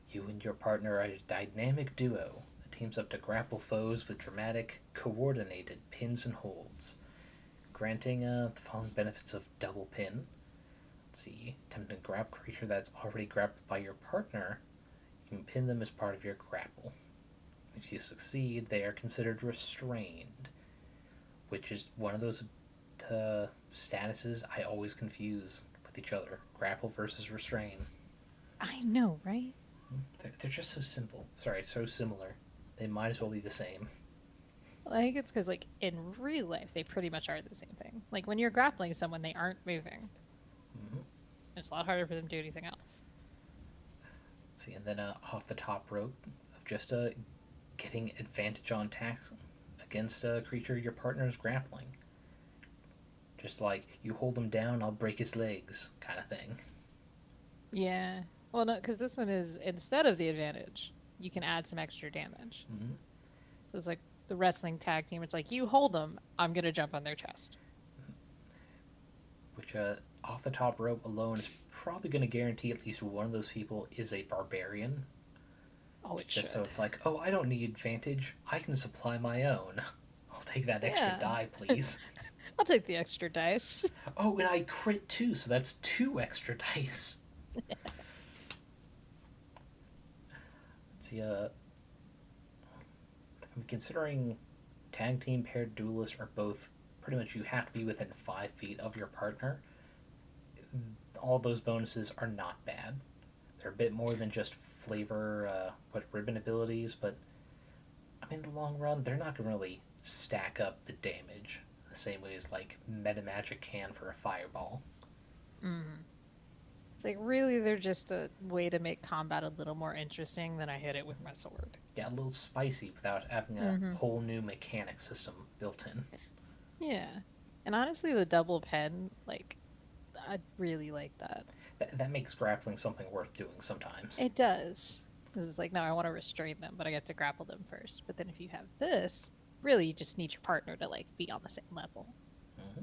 You and your partner are a dynamic duo that teams up to grapple foes with dramatic, coordinated pins and holds, granting the following benefits of double pin. Let's see, attempting to grab a creature that's already grappled by your partner, you can pin them as part of your grapple. If you succeed, they are considered restrained, which is one of those statuses I always confuse with each other. Grapple versus restrain. I know, right? They're just so simple. Sorry, so similar. They might as well be the same. Well, I think it's because, like, in real life, they pretty much are the same thing. Like, when you're grappling someone, they aren't moving. Mm-hmm. It's a lot harder for them to do anything else. Let's see, and then off the top rope of just getting advantage on attacks against a creature your partner is grappling. Just like, you hold him down, I'll break his legs, kind of thing. Yeah. Well, no, because this one is, instead of the advantage, you can add some extra damage. Mm-hmm. So it's like the wrestling tag team. It's like, you hold them, I'm going to jump on their chest. Which, off the top rope alone is probably going to guarantee at least one of those people is a barbarian. Oh, it Just should. so it's like, oh, I don't need advantage. I can supply my own. I'll take that extra Yeah. die, please. I'll take the extra dice. Oh, and I crit too, so that's 2 extra dice. Let's see, I'm considering tag team paired duelists are both pretty much you have to be within 5 feet of your partner. All those bonuses are not bad. They're a bit more than just flavor, ribbon abilities, but I mean, in the long run, they're not going to really stack up the damage the same way as like meta magic can for a fireball. Mm. It's like, really, they're just a way to make combat a little more interesting than I hit it with my sword. Yeah, a little spicy without having a whole new mechanic system built in. Yeah. And honestly, the double pen, like, I really like that. That makes grappling something worth doing sometimes. It does. Because it's like, no, I want to restrain them, but I get to grapple them first. But then if you have this, really, you just need your partner to, like, be on the same level. Mm-hmm.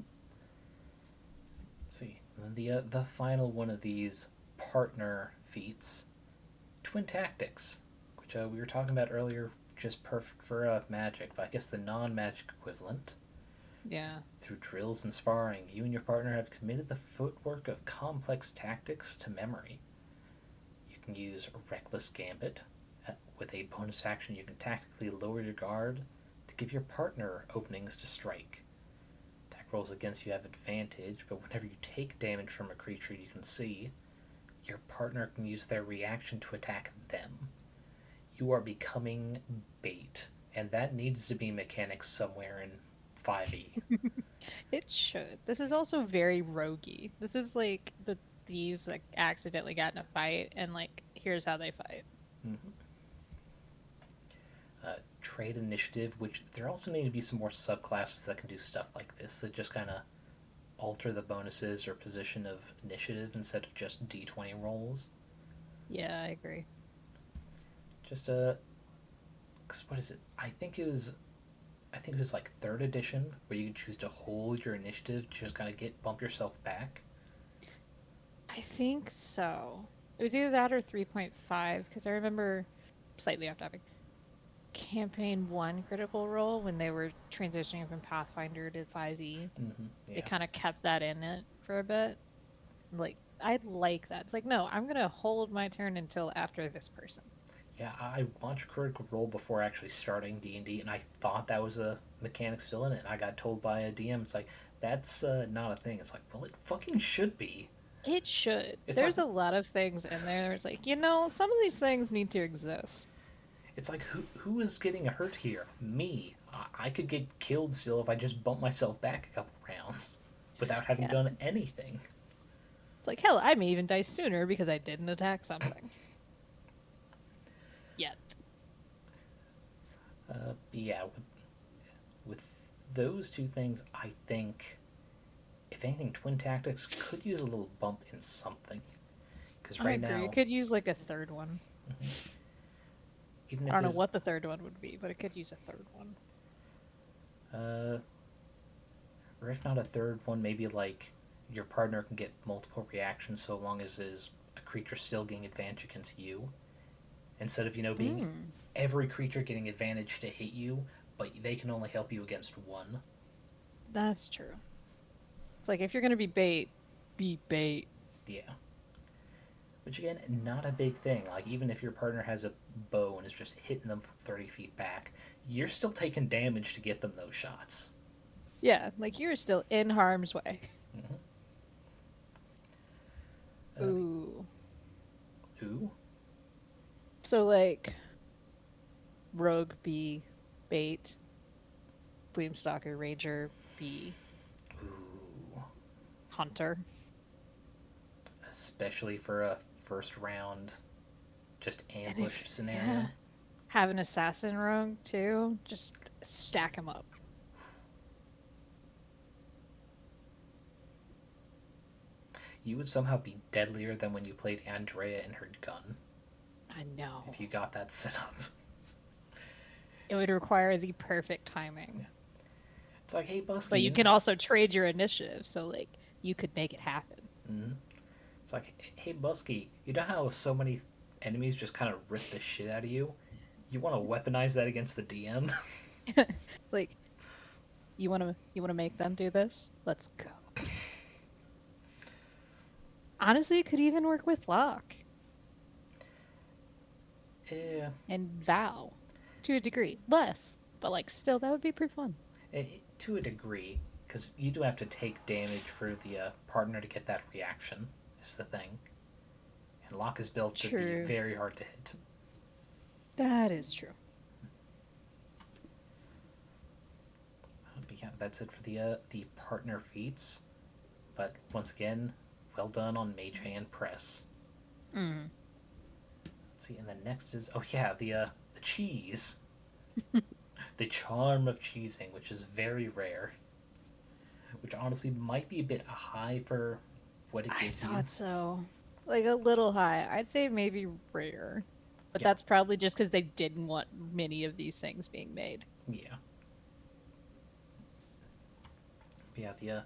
See, and then the final one of these partner feats, twin tactics, which we were talking about earlier, just perfect for magic, but I guess the non-magic equivalent. Yeah. Through drills and sparring, you and your partner have committed the footwork of complex tactics to memory. You can use Reckless Gambit. With a bonus action, you can tactically lower your guard to give your partner openings to strike. Attack rolls against you have advantage, but whenever you take damage from a creature you can see, your partner can use their reaction to attack them. You are becoming bait, and that needs to be mechanics somewhere in 5e. It should. This is also very roguey. This is like the thieves that accidentally got in a fight, and like, here's how they fight. Mm-hmm. Trade initiative, which there also need to be some more subclasses that can do stuff like this, that just kind of alter the bonuses or position of initiative instead of just d20 rolls. Yeah, I agree. Just what is it? I think it was like 3rd edition where you could choose to hold your initiative to just kind of bump yourself back. I think so. It was either that or 3.5, because I remember, slightly off topic, campaign 1 critical role when they were transitioning from Pathfinder to 5e. Mm-hmm. Yeah. They kind of kept that in it for a bit. Like, I like that. It's like, no, I'm going to hold my turn until after this person. Yeah, I watched Critical Role before actually starting D&D, and I thought that was a mechanic still in it. And I got told by a DM, it's like, That's not a thing. It's like, well, it fucking should be. It should. It's like There's a lot of things in there. It's like, some of these things need to exist. it's like who is getting hurt here? Me. I could get killed still if I just bump myself back a couple rounds without having Yeah. done anything. Like, hell, I may even die sooner because I didn't attack something. Yet. Yeah, with those two things, I think, if anything, Twin Tactics could use a little bump in something. Because I right agree. now, It could use like a third one. even I if don't know it's, what the third one would be, but it could use a third one. or if not a third one, maybe like your partner can get multiple reactions so long as it is a creature still getting advantage against you. Instead of, being every creature getting advantage to hit you, but they can only help you against one. That's true. It's like if you're gonna be bait, be bait. Yeah. Which again, not a big thing. Like even if your partner has a bow and is just hitting them from 30 feet back, you're still taking damage to get them those shots. Yeah, like you're still in harm's way. Ooh. Who? So like rogue be bait, Bleamstalker Ranger be Ooh. hunter. Especially for a first round, just ambushed scenario. Yeah. Have an assassin rogue too. Just stack them up. You would somehow be deadlier than when you played Andrea and her gun. I know. If you got that set up. It would require the perfect timing. It's like, hey, Busky. But you can also trade your initiative, so like you could make it happen. Mm-hmm. It's like, hey, Busky, you know how so many enemies just kind of rip the shit out of you? You want to weaponize that against the DM? Like, you wanna make them do this? Let's go. Honestly, it could even work with Locke Yeah. and Vow to a degree. Less, but like still, that would be pretty fun. To a degree, because you do have to take damage for the partner to get that reaction, is the thing. And Locke is built to be very hard to hit. That is true. But yeah, that's it for the partner feats. But once again, well done on Mage Hand Press. Mm. Let's see, and the next is the cheese. The charm of cheesing, which is very rare. Which honestly might be a bit high for what it gives you. I thought so. Like a little high. I'd say maybe rare. But that's probably just because they didn't want many of these things being made. Yeah. But yeah,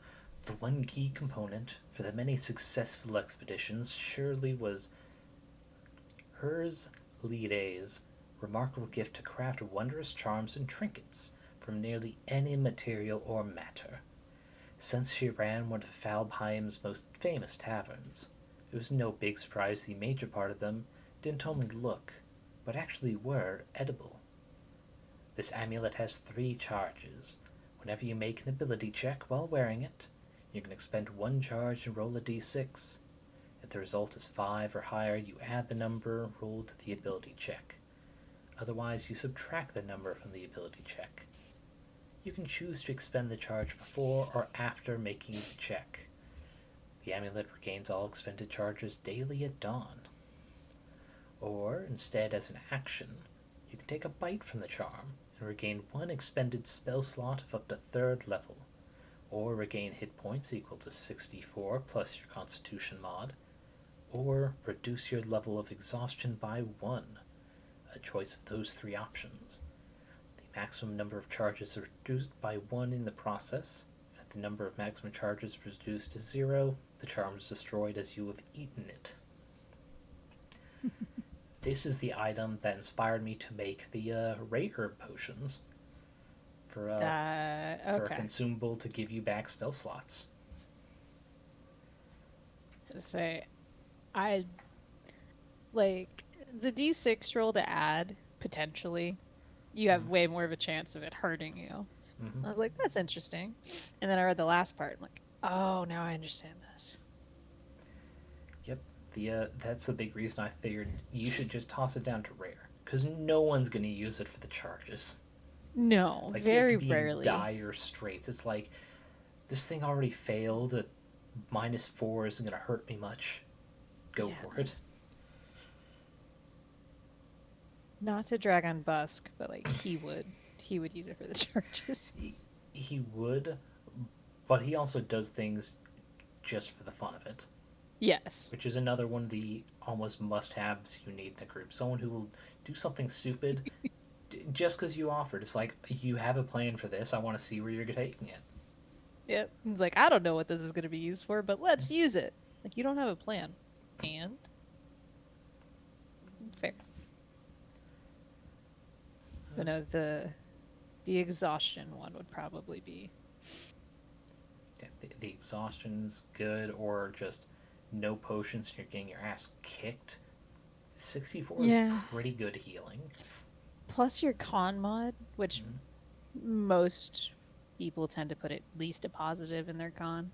the one key component for the many successful expeditions surely was hers Lide's remarkable gift to craft wondrous charms and trinkets from nearly any material or matter. Since she ran one of Valheim's most famous taverns, it was no big surprise the major part of them didn't only look, but actually were edible. This amulet has 3 charges. Whenever you make an ability check while wearing it, you can expend 1 charge and roll a d6. If the result is 5 or higher, you add the number rolled to the ability check. Otherwise, you subtract the number from the ability check. You can choose to expend the charge before or after making the check. The amulet regains all expended charges daily at dawn. Or, instead, as an action, you can take a bite from the charm and regain 1 expended spell slot of up to 3rd level, or regain hit points equal to 64 plus your constitution mod, or reduce your level of exhaustion by 1, a choice of those 3 options. The maximum number of charges is reduced by 1 in the process, and if the number of maximum charges is reduced to 0, the charm is destroyed as you have eaten it. This is the item that inspired me to make the Reyherb potions for a consumable to give you back spell slots. To say, I like the D6 roll to add potentially. You have way more of a chance of it hurting you. Mm-hmm. I was like, that's interesting. And then I read the last part. I'm like, oh, now I understand this. Yep. That's the big reason I figured you should just toss it down to rare, because no one's gonna use it for the charges. No, Like, you have to very be in rarely. dire straits. It's like, this thing already failed at -4 isn't gonna hurt me much. Go Yeah. for it. Not to drag on Busk, but like he would use it for the charges. He would, but he also does things just for the fun of it, Yes. which is another one of the almost must-haves you need in a group. Someone who will do something stupid just because you offered. It's like, you have a plan for this. I want to see where you're taking it. Yep. He's like, I don't know what this is going to be used for, but let's use it. Like, you don't have a plan. And? Fair. But no, the exhaustion one would probably be. The exhaustion's good, or just no potions and you're getting your ass kicked. 64 is pretty good healing. Plus your con mod, which most people tend to put at least a positive in their con.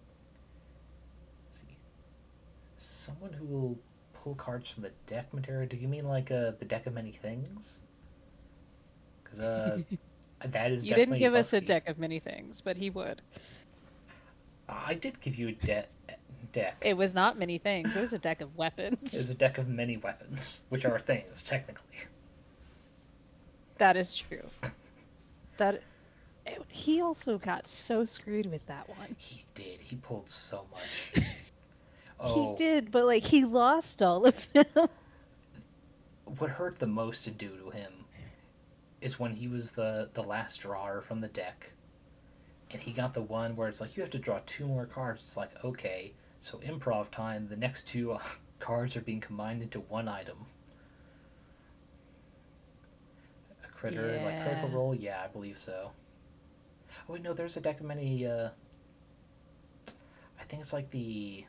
Let's see. Someone who will pull cards from the deck material. Do you mean like the deck of many things? Because that is you definitely didn't give busky. us a deck of many things, but he would. I did give you a deck. It was not many things. It was a deck of weapons. It was a deck of many weapons, which are things technically. That is true. He also got so screwed with that one. He did. He pulled so much. He did, but like he lost all of them. What hurt the most to do to him is when he was the last drawer from the deck, and he got the one where it's like, you have to draw 2 more cards. It's like, okay, so improv time, the next 2 cards are being combined into 1 item. A critter, like critical roll? Yeah, I believe so. Oh wait, no, there's a deck of many, I think it's like the,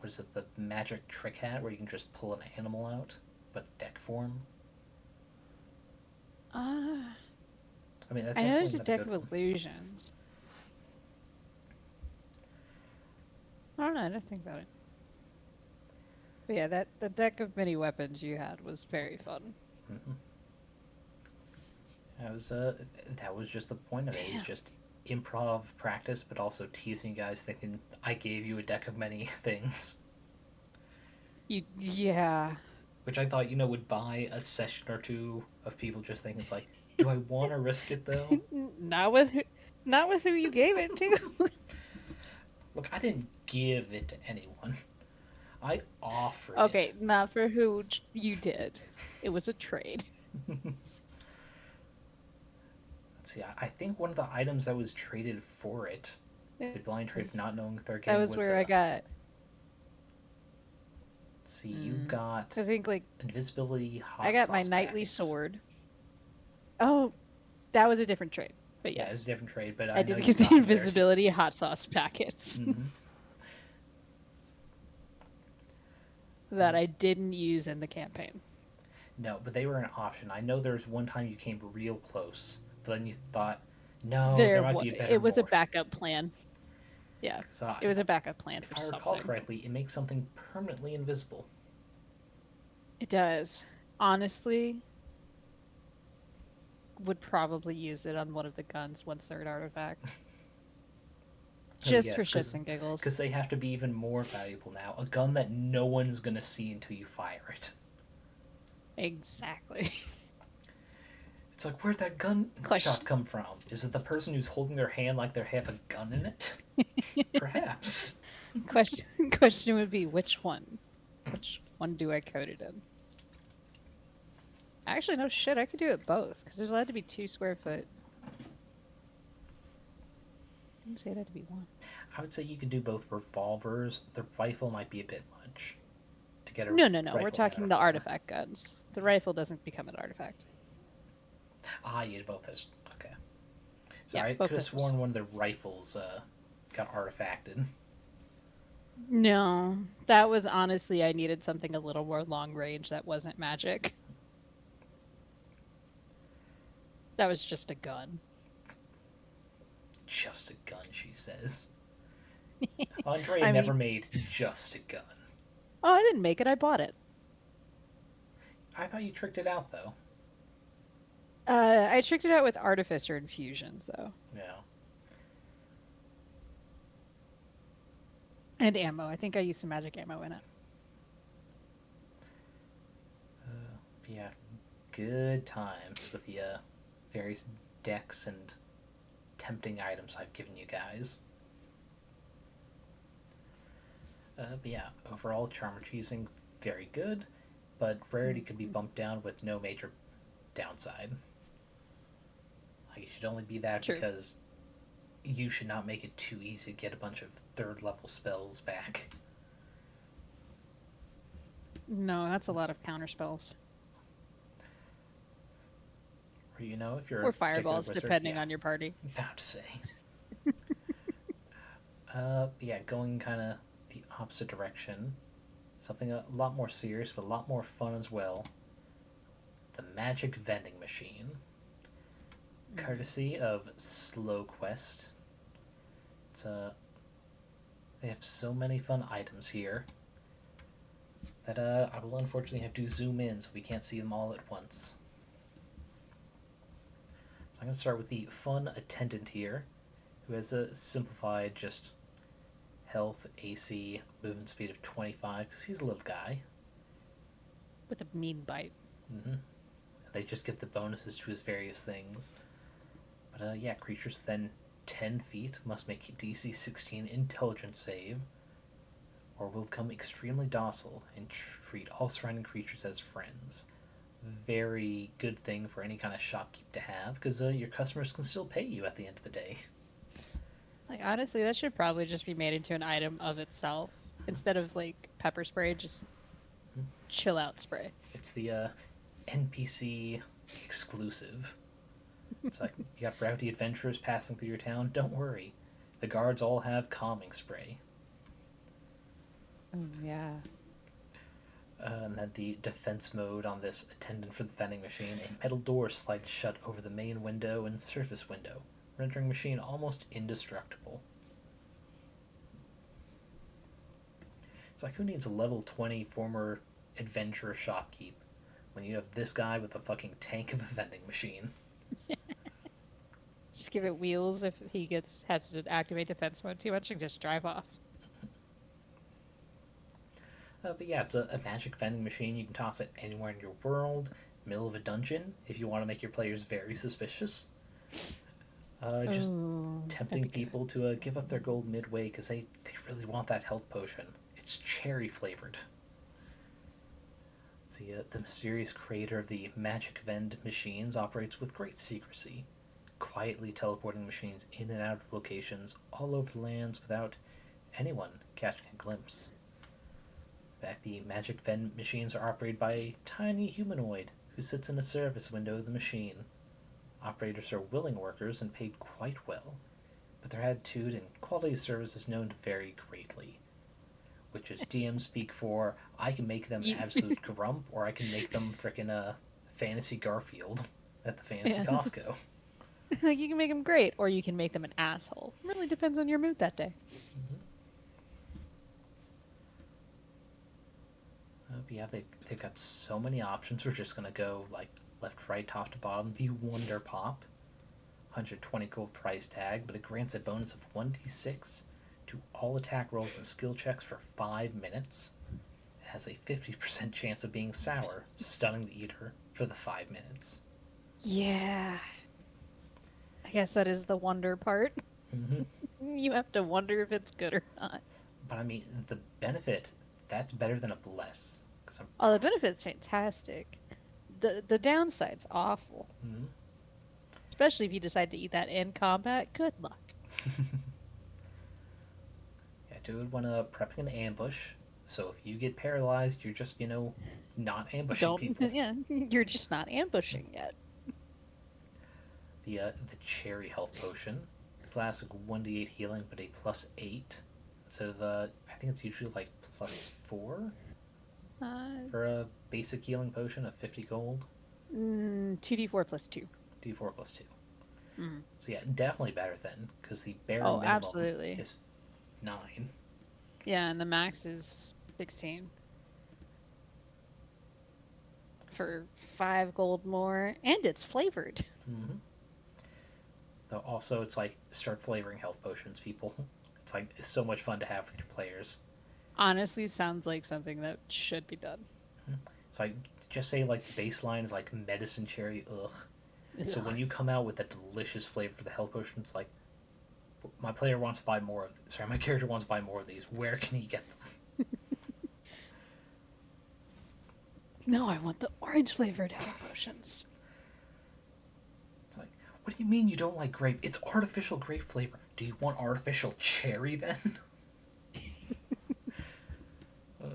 what is it, the magic trick hat, where you can just pull an animal out, but deck form? I mean, that's I know there's a definitely deck another of good illusions. I don't know, I didn't think about it. But yeah, the deck of many weapons you had was very fun. one. That was just the point of it. It's just improv practice, but also teasing you guys, thinking I gave you a deck of many things. Yeah. Which I thought, would buy a session or 2 of people just thinking, it's like, do I want to risk it though? Not with who you gave it to. Look, I didn't give it to anyone. I offered Okay, it. not for who you did. It was a trade. Let's see, I think one of the items that was traded for it, the blind trade, not knowing if they're getting, that was where I got. Let's see, you got. I think like invisibility. Hot I got sauce my knightly packets. sword. Oh, that was a different trade. But yes, Yeah, it's a different trade. But I know did you get the got them there, invisibility hot sauce packets that I didn't use in the campaign. No, but they were an option. I know there was one time you came real close, but then you thought, no, There might be a better. It was a more. backup plan. Yeah, it was a backup plan If for I something. recall correctly, it makes something permanently invisible. It does. Honestly, would probably use it on one of the guns once they're an artifact. Just for shits and giggles. Because they have to be even more valuable now. A gun that no one's going to see until you fire it. Exactly. It's like, where'd that gun shot come from? Is it the person who's holding their hand like they have a gun in it? Perhaps. Question would be, which one? Which one do I code it in? Actually, no shit, I could do it both, because there's allowed to be 2 square foot. I didn't say it had to be 1. I would say you could do both revolvers. The rifle might be a bit much to get a No. We're talking the artifact guns. The rifle doesn't become an artifact. You did both as okay. So Yeah, I could have sworn one of the rifles got artifacted. No, that was honestly, I needed something a little more long range that wasn't magic. That was just a gun. just a gun, she says. Andrea I never mean, made just a gun. oh, I didn't make it. I bought it. I thought you tricked it out, though. I tricked it out with artificer infusions though, Yeah. and ammo. I think I used some magic ammo in it. Yeah, good times with the various decks and tempting items I've given you guys. But yeah, overall, Charmer cheesing, very good, but rarity could be bumped down with no major downside. Like, it should only be that True. because you should not make it too easy to get a bunch of third level spells back. No, that's a lot of counter spells. Or, you know, if you're Or a particular fireballs, wizard, depending yeah, on your party. about to say. Yeah, going kind of the opposite direction. Something a lot more serious, but a lot more fun as well. The Magic Vending Machine. Courtesy of Slowquest. It's they have so many fun items here that I will unfortunately have to zoom in so we can't see them all at once. So I'm going to start with the fun attendant here, who has a simplified just health, AC, movement speed of 25 because he's a little guy. With a mean bite. Mm-hmm. They just give the bonuses to his various things. But yeah, creatures within 10 feet must make a DC 16 intelligence save, or will become extremely docile and treat all surrounding creatures as friends. Very good thing for any kind of shopkeep to have, because your customers can still pay you at the end of the day. Like, honestly, that should probably just be made into an item of itself. Instead of, like, pepper spray, just chill out spray. It's the NPC exclusive. It's like, you got rowdy adventurers passing through your town? Don't worry. The guards all have calming spray. Oh, yeah. And then the defense mode on this attendant for the vending machine, a metal door slides shut over the main window and surface window, rendering machine almost indestructible. It's like, who needs a level 20 former adventurer shopkeep when you have this guy with a fucking tank of a vending machine? Just give it wheels if he has to activate defense mode too much and just drive off. But yeah, it's a magic vending machine. You can toss it anywhere in your world, middle of a dungeon, if you want to make your players very suspicious. Just tempting people to give up their gold midway because they really want that health potion. It's cherry flavored. The mysterious creator of the magic vend machines operates with great secrecy, quietly teleporting machines in and out of locations all over the lands without anyone catching a glimpse. In fact, the magic vend machines are operated by a tiny humanoid who sits in a service window of the machine. Operators are willing workers and paid quite well, but their attitude and quality of service is known to vary greatly. Which is DM speak for, I can make them absolute grump, or I can make them frickin' fantasy Garfield at the fantasy Costco. Like, you can make them great, or you can make them an asshole. It really depends on your mood that day. But yeah, they've got so many options. We're just gonna go like left, right, top to bottom. The Wonder Pop, 120 gold price tag, but it grants a bonus of 1d6 to all attack rolls and skill checks for 5 minutes. It has a 50% chance of being sour, stunning the eater for the 5 minutes. Yeah. I guess that is the wonder part. Mm-hmm. You have to wonder if it's good or not. But I mean, the benefit, that's better than a bless. Oh, the benefit's fantastic. The downside's awful. Mm-hmm. Especially if you decide to eat that in combat. Good luck. Yeah, dude, when prepping an ambush, so if you get paralyzed, you're just, not ambushing people. Yeah, you're just not ambushing yet. The cherry health potion, classic 1d8 healing, but a +8 instead of the, I think it's usually like +4 for a basic healing potion of 50 gold. 2d4 plus 2. D4 +2. Mm. So yeah, definitely better than, because the bare Oh, minimum absolutely. is 9. Yeah, and the max is 16 for 5 gold more, and it's flavored. Mm-hmm. Though also, it's like, start flavoring health potions, people. It's so much fun to have with your players. Honestly, sounds like something that should be done. So I just say like the baseline is like medicine cherry, ugh. So when Ugh. you come out with a delicious flavor for the health potions, like my player wants to buy more of. Sorry, my character wants to buy more of these. Where can he get them? No, I want the orange flavored health potions. It's like, what do you mean you don't like grape? It's artificial grape flavor. Do you want artificial cherry then? uh,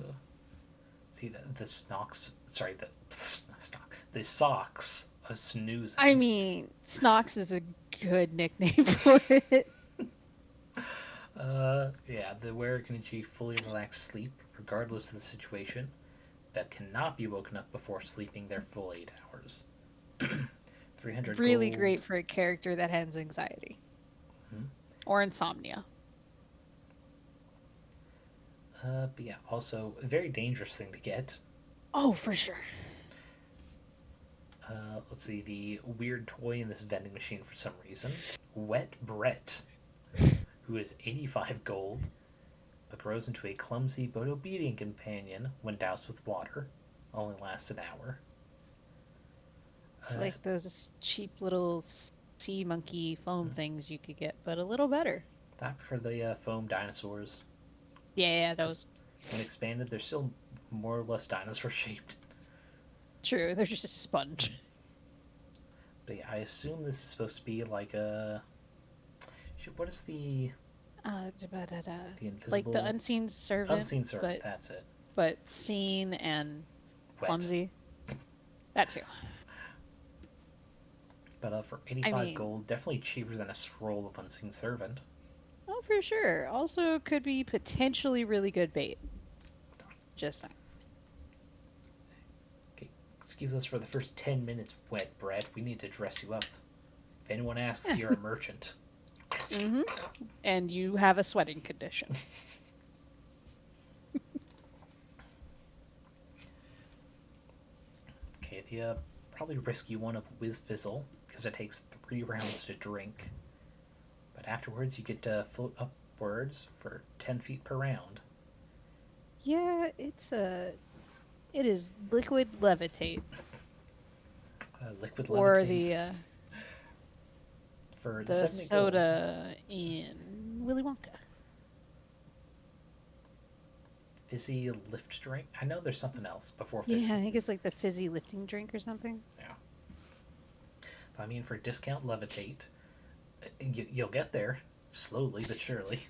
see the snocks. Sorry, the socks of snoozing. I mean, Snox is a good nickname for it. Yeah, the wearer can achieve fully relaxed sleep, regardless of the situation, but cannot be woken up before sleeping their full 8 hours. 300 Really gold. great for a character that has anxiety Hmm? or insomnia. But yeah, also a very dangerous thing to get. Oh, for sure. Let's see, the weird toy in this vending machine for some reason. Wet Brett, who is 85 gold, but grows into a clumsy but obedient companion when doused with water. Only lasts an hour. It's like those cheap little sea monkey foam things you could get, but a little better. That for the foam dinosaurs. Yeah, Because those. when expanded, they're still more or less dinosaur shaped. True, they're just a sponge. But yeah, I assume this is supposed to be like a. What is the invisible. Like the unseen servant. Unseen servant, that's it. But seen and Wet. clumsy. That too. But for 85 gold, definitely cheaper than a scroll of Unseen Servant. Oh, for sure. Also could be potentially really good bait. Just saying. Okay, excuse us for the first 10 minutes, Wet Bread. We need to dress you up. If anyone asks, you're a merchant. Mm-hmm. And you have a sweating condition. Okay, the probably risky one of Whiz Fizzle, because it takes 3 rounds to drink. But afterwards, you get to float upwards for 10 feet per round. Yeah, it is liquid levitate. Liquid levitate. Or the for the 70 soda gold. in Willy Wonka. Fizzy lift drink? I know there's something else before fizzy. Yeah, I think it's like the fizzy lifting drink or something. Yeah. But I mean, for discount levitate, you'll get there slowly but surely.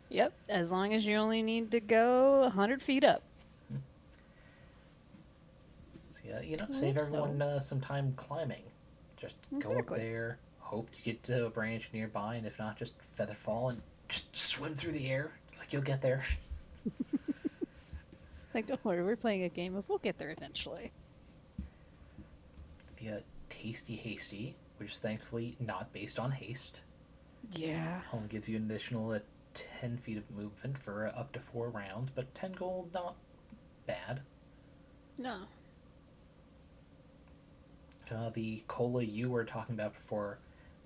Yep, as long as you only need to go 100 feet up. So yeah, save everyone some time climbing. Just go up there, hope you get to a branch nearby, and if not, just feather fall and just swim through the air. It's like you'll get there. Like, don't worry, we're playing a game of we'll get there eventually. The Tasty Hasty, which is thankfully not based on haste. Yeah. Only gives you an additional 10 feet of movement for up to 4 rounds, but 10 gold, not bad. No. The cola you were talking about before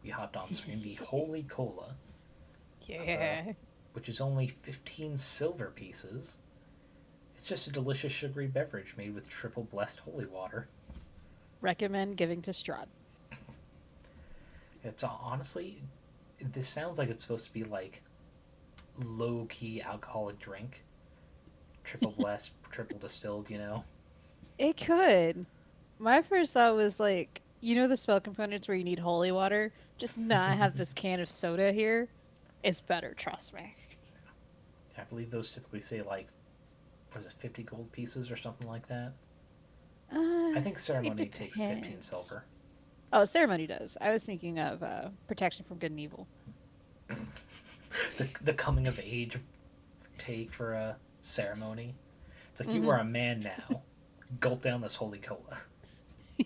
we hopped on screen, the Holy Cola. Yeah. Which is only 15 silver pieces. It's just a delicious sugary beverage made with triple blessed holy water. Recommend giving to Strahd. It's honestly, this sounds like it's supposed to be like low-key alcoholic drink. Triple blessed, triple distilled, It could. My first thought was like, the spell components where you need holy water? Just not have this can of soda here. It's better, trust me. I believe those typically say like, was it 50 gold pieces or something like that? I think Ceremony takes 15 silver. Oh, Ceremony does. I was thinking of Protection from Good and Evil. the coming of age take for a ceremony. It's like, you are a man now. Gulp down this holy cola.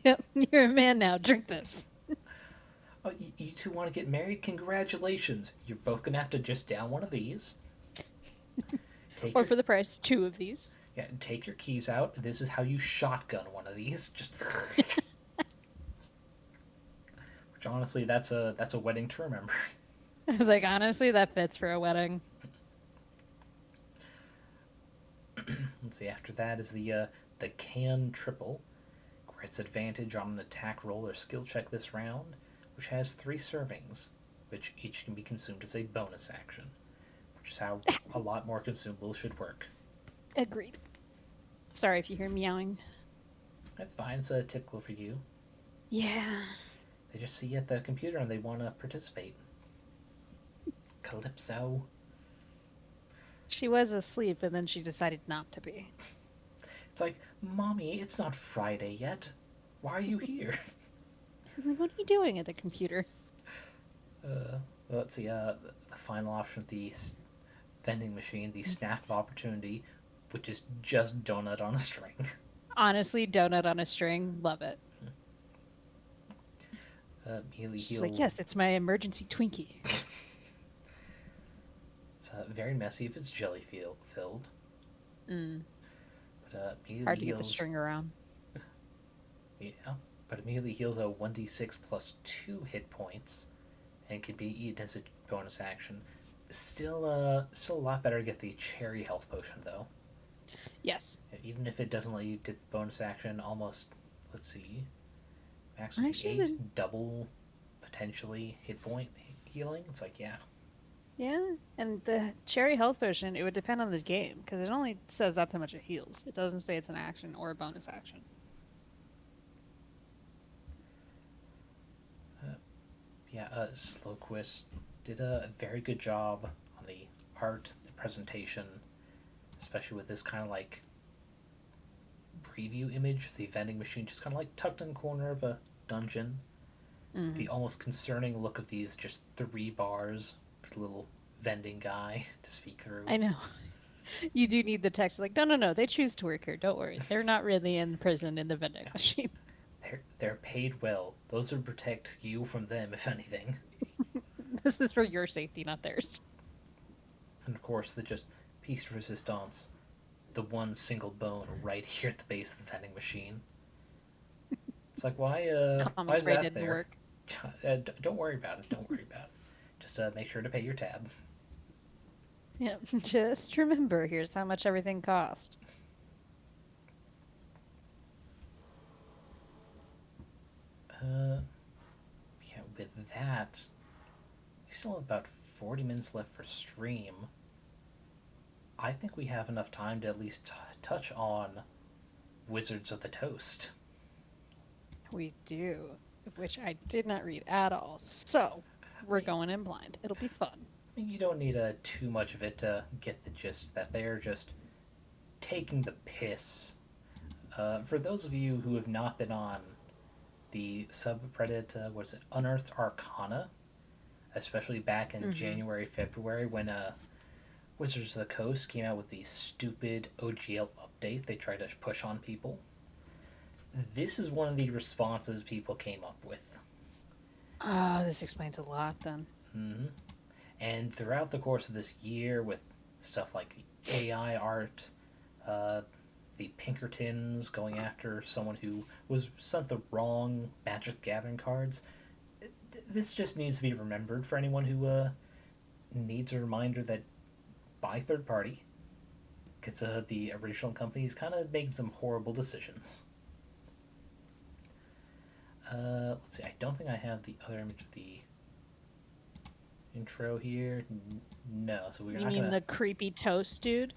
Yep, you're a man now. Drink this. Oh, you two want to get married? Congratulations! You're both gonna have to just down one of these. Take Or your for the price, 2 of these. Yeah, take your keys out. This is how you shotgun one of these. Just which honestly, that's a wedding to remember. I was like, honestly, that fits for a wedding. Let's see. After that is the can triple. Grants advantage on an attack roll or skill check this round, which has 3 servings, which each can be consumed as a bonus action, which is how a lot more consumables should work. Agreed. Sorry if you hear meowing. That's fine. It's typical for you. Yeah. They just see you at the computer and they want to participate. Calypso. She was asleep and then she decided not to be. It's like, Mommy, it's not Friday yet. Why are you here? I'm like, what are you doing at the computer? Let's see. The final option, the vending machine, the snack of opportunity, which is just donut on a string. Honestly, donut on a string, love it. She's like, yes, it's my emergency Twinkie. It's very messy if it's jelly filled. But immediately hard to get the string around. Yeah, but immediately heals a 1d6 plus 2 hit points, and can be eaten as a bonus action. Still a lot better to get the cherry health potion though. Yes. Even if it doesn't let you do the bonus action, almost, let's see, max would be 8, double potentially hit point healing. It's like, yeah. Yeah, and the cherry health potion, it would depend on the game, because it only says that's how much it heals. It doesn't say it's an action or a bonus action. Slowquest did a very good job on the art, the presentation, especially with this kind of like preview image of the vending machine just kind of like tucked in the corner of a dungeon. The almost concerning look of these just 3 bars for the little vending guy to speak through. I know. You do need the text like, no, they choose to work here. Don't worry. They're not really in prison in the vending machine. They're paid well. Those would protect you from them, if anything. This is for your safety, not theirs. And of course, the just piece de resistance, the one single bone right here at the base of the vending machine. It's like, why is that didn't there? Work. Don't worry about it. Don't worry about it. Just make sure to pay your tab. Yeah, just remember, here's how much everything cost. With that, we still have about 40 minutes left for stream. I think we have enough time to at least touch on Wizards of the Toast. We do, which I did not read at all. So, we're going in blind. It'll be fun. You don't need too much of it to get the gist that they're just taking the piss. For those of you who have not been on the subreddit, what is it, Unearthed Arcana, especially back in January, February, when Wizards of the Coast came out with the stupid OGL update they tried to push on people. This is one of the responses people came up with. This explains a lot then. And throughout the course of this year, with stuff like the AI art, the Pinkertons going after someone who was sent the wrong Magic the Gathering cards, this just needs to be remembered for anyone who needs a reminder that buy third party, because the original company's kind of making some horrible decisions. Let's see, I don't think I have the other image of the intro here. No, so we're not gonna... You mean the creepy toast dude?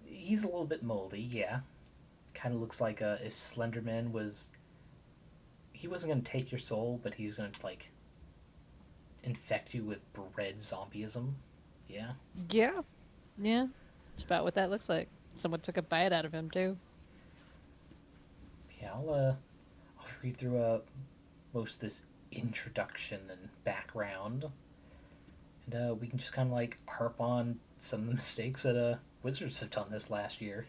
He's a little bit moldy, yeah. Kind of looks like if Slenderman was... He wasn't going to take your soul, but he's going to, like, infect you with bread zombieism. Yeah. Yeah. Yeah. It's about what that looks like. Someone took a bite out of him, too. Yeah, I'll read through most of this introduction and background. And we can just kind of, like, harp on some of the mistakes that Wizards have done this last year.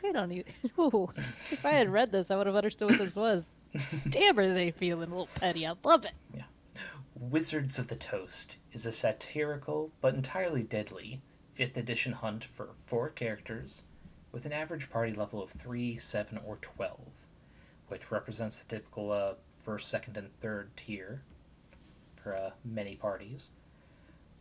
I don't even... Ooh, if I had read this, I would have understood what this was. Damn, are they feeling a little petty? I love it. Yeah. Wizards of the Toast is a satirical but entirely deadly 5th edition hunt for 4 characters with an average party level of 3, 7, or 12, which represents the typical 1st, 2nd, and 3rd tier for many parties.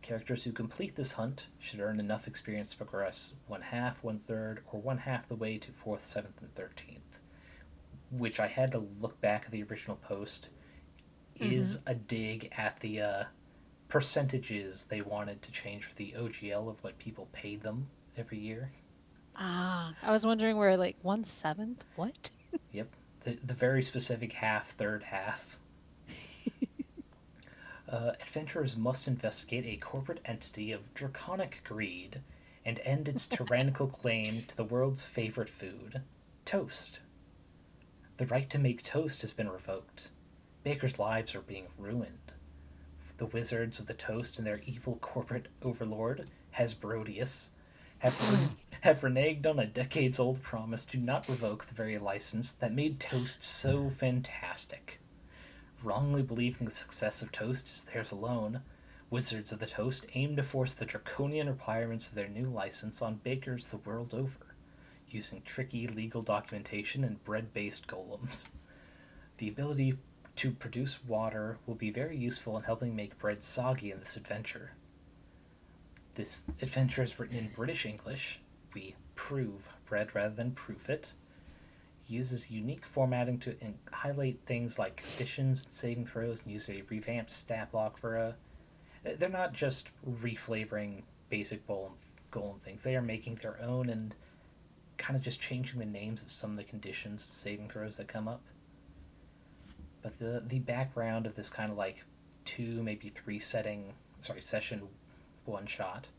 Characters who complete this hunt should earn enough experience to progress 1/2, 1/3, or 1/2 the way to 4th, 7th, and 13th, which I had to look back at the original post, is a dig at the percentages they wanted to change for the OGL of what people paid them every year. Ah, I was wondering where, like, 1/7? What? Yep. The very specific half, third half. Adventurers must investigate a corporate entity of draconic greed and end its tyrannical claim to the world's favorite food, toast. The right to make toast has been revoked. Bakers' lives are being ruined. The wizards of the toast and their evil corporate overlord, Hasbrodius, have reneged on a decades-old promise to not revoke the very license that made toast so fantastic. Wrongly believing the success of toast is theirs alone, Wizards of the Toast aim to force the draconian requirements of their new license on bakers the world over, using tricky legal documentation and bread-based golems. The ability to produce water will be very useful in helping make bread soggy in this adventure. This adventure is written in British English. We prove bread rather than proof it. Uses unique formatting to highlight things like conditions and saving throws, and use a revamped stat block for they're not just reflavoring basic golem things. They are making their own and kind of just changing the names of some of the conditions and saving throws that come up. But the background of this kind of like 2, maybe 3 session one shot.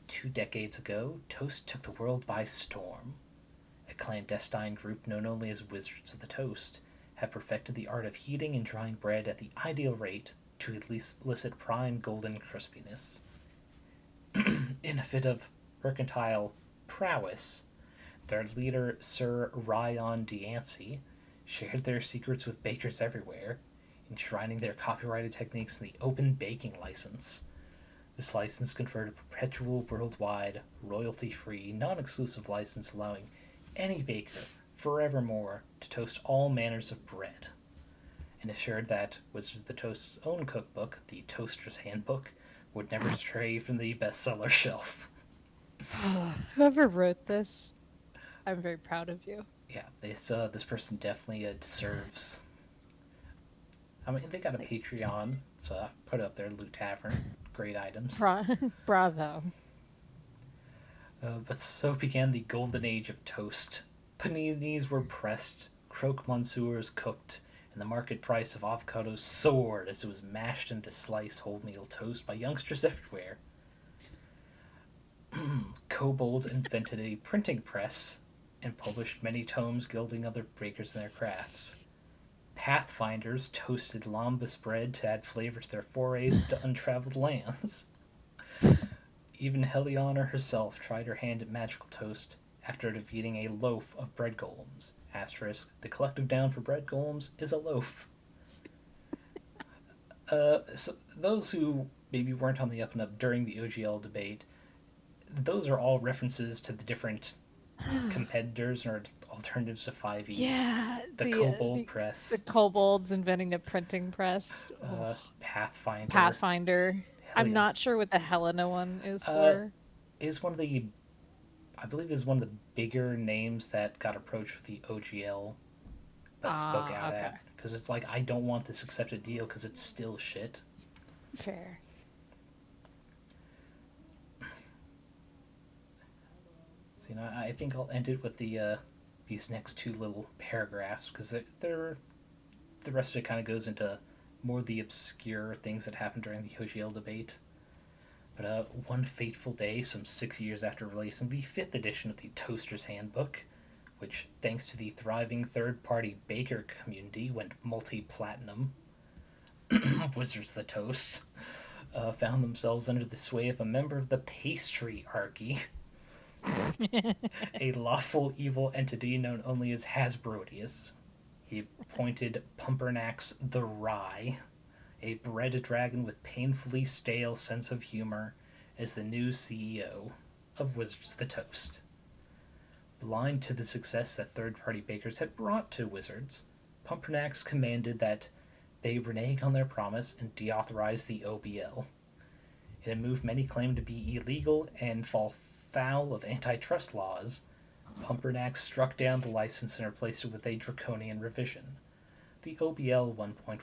2 decades ago, Toast took the world by storm. A clandestine group known only as Wizards of the Toast have perfected the art of heating and drying bread at the ideal rate to elicit prime golden crispiness. In a fit of mercantile prowess, their leader, Sir Ryan D'Ancy, shared their secrets with bakers everywhere, enshrining their copyrighted techniques in the Open Baking License. This license conferred a perpetual, worldwide, royalty-free, non-exclusive license allowing any baker, forevermore, to toast all manners of bread, and assured that Wizards of the Toast's own cookbook, the Toaster's Handbook, would never stray from the bestseller shelf. Whoever wrote this, I'm very proud of you. Yeah, this person definitely deserves. I mean, they got a Patreon, so I put up their Loot Tavern. Great items. Bravo. But so began the golden age of toast. Paninis were pressed, croque monsieurs cooked, and the market price of avocados soared as it was mashed into sliced wholemeal toast by youngsters everywhere. Kobolds invented a printing press and published many tomes gilding other bakers in their crafts. Pathfinders toasted lambus bread to add flavor to their forays into untraveled lands. Even Heliona herself tried her hand at magical toast after defeating a loaf of bread golems. Asterisk, the collective noun for bread golems is a loaf. So those who maybe weren't on the up and up during the OGL debate, those are all references to the different competitors or alternatives to 5e. Yeah, the kobold press. The kobolds inventing a printing press. Pathfinder. Pathfinder. I'm not sure what the Helena one is for. Is one of the, I believe, is one of the bigger names that got approached with the OGL, but spoke out at, because it's like, I don't want this accepted deal because it's still shit. Fair. So, I think I'll end it with the these next 2 little paragraphs, because they're the rest of it kind of goes into more the obscure things that happened during the OGL debate. But one fateful day, some 6 years after releasing the 5th edition of the Toaster's Handbook, which, thanks to the thriving third-party baker community, went multi-platinum, Wizards of the Toast found themselves under the sway of a member of the Pastryarchy, a lawful evil entity known only as Hasbrodius. He appointed Pumpernax the Rye, a bread dragon with painfully stale sense of humor, as the new CEO of Wizards the Toast. Blind to the success that third-party bakers had brought to Wizards, Pumpernax commanded that they renege on their promise and deauthorize the OBL. In a move many claimed to be illegal and fall foul of antitrust laws, Pumpernax struck down the license and replaced it with a draconian revision, the OBL 1.1.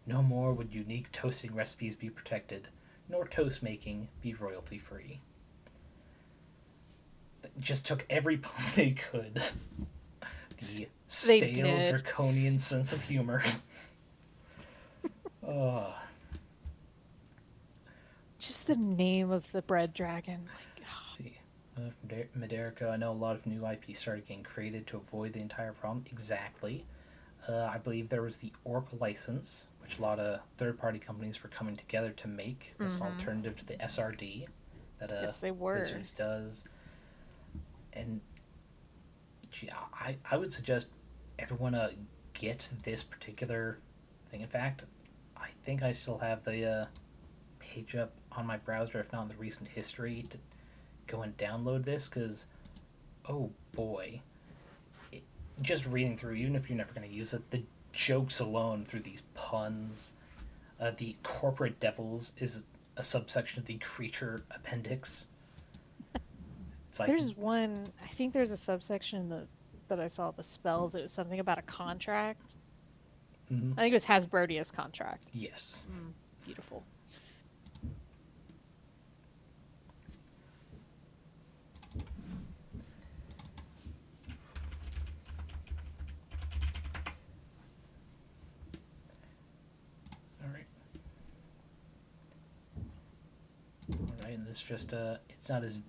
No more would unique toasting recipes be protected, nor toast making be royalty free. They just took every pun they could. The stale draconian sense of humor. Oh. Just the name of the bread dragon. Like, oh. Let's see. From Maderica, I know a lot of new IP started getting created to avoid the entire problem. Exactly. I believe there was the Orc license, which a lot of third-party companies were coming together to make this alternative to the SRD that yes, they were. Wizards does. And I would suggest everyone get this particular thing. In fact, I think I still have the page up on my browser, if not in the recent history, to go and download this, because, oh boy, just reading through, even if you're never going to use it, the jokes alone through these puns. The corporate devils is a subsection of the creature appendix. It's like, there's one, I think there's a subsection that I saw the spells. It was something about a contract. Mm-hmm. I think it was Hasbrodius contract. Yes. Beautiful. Alright, and this just, it's not as,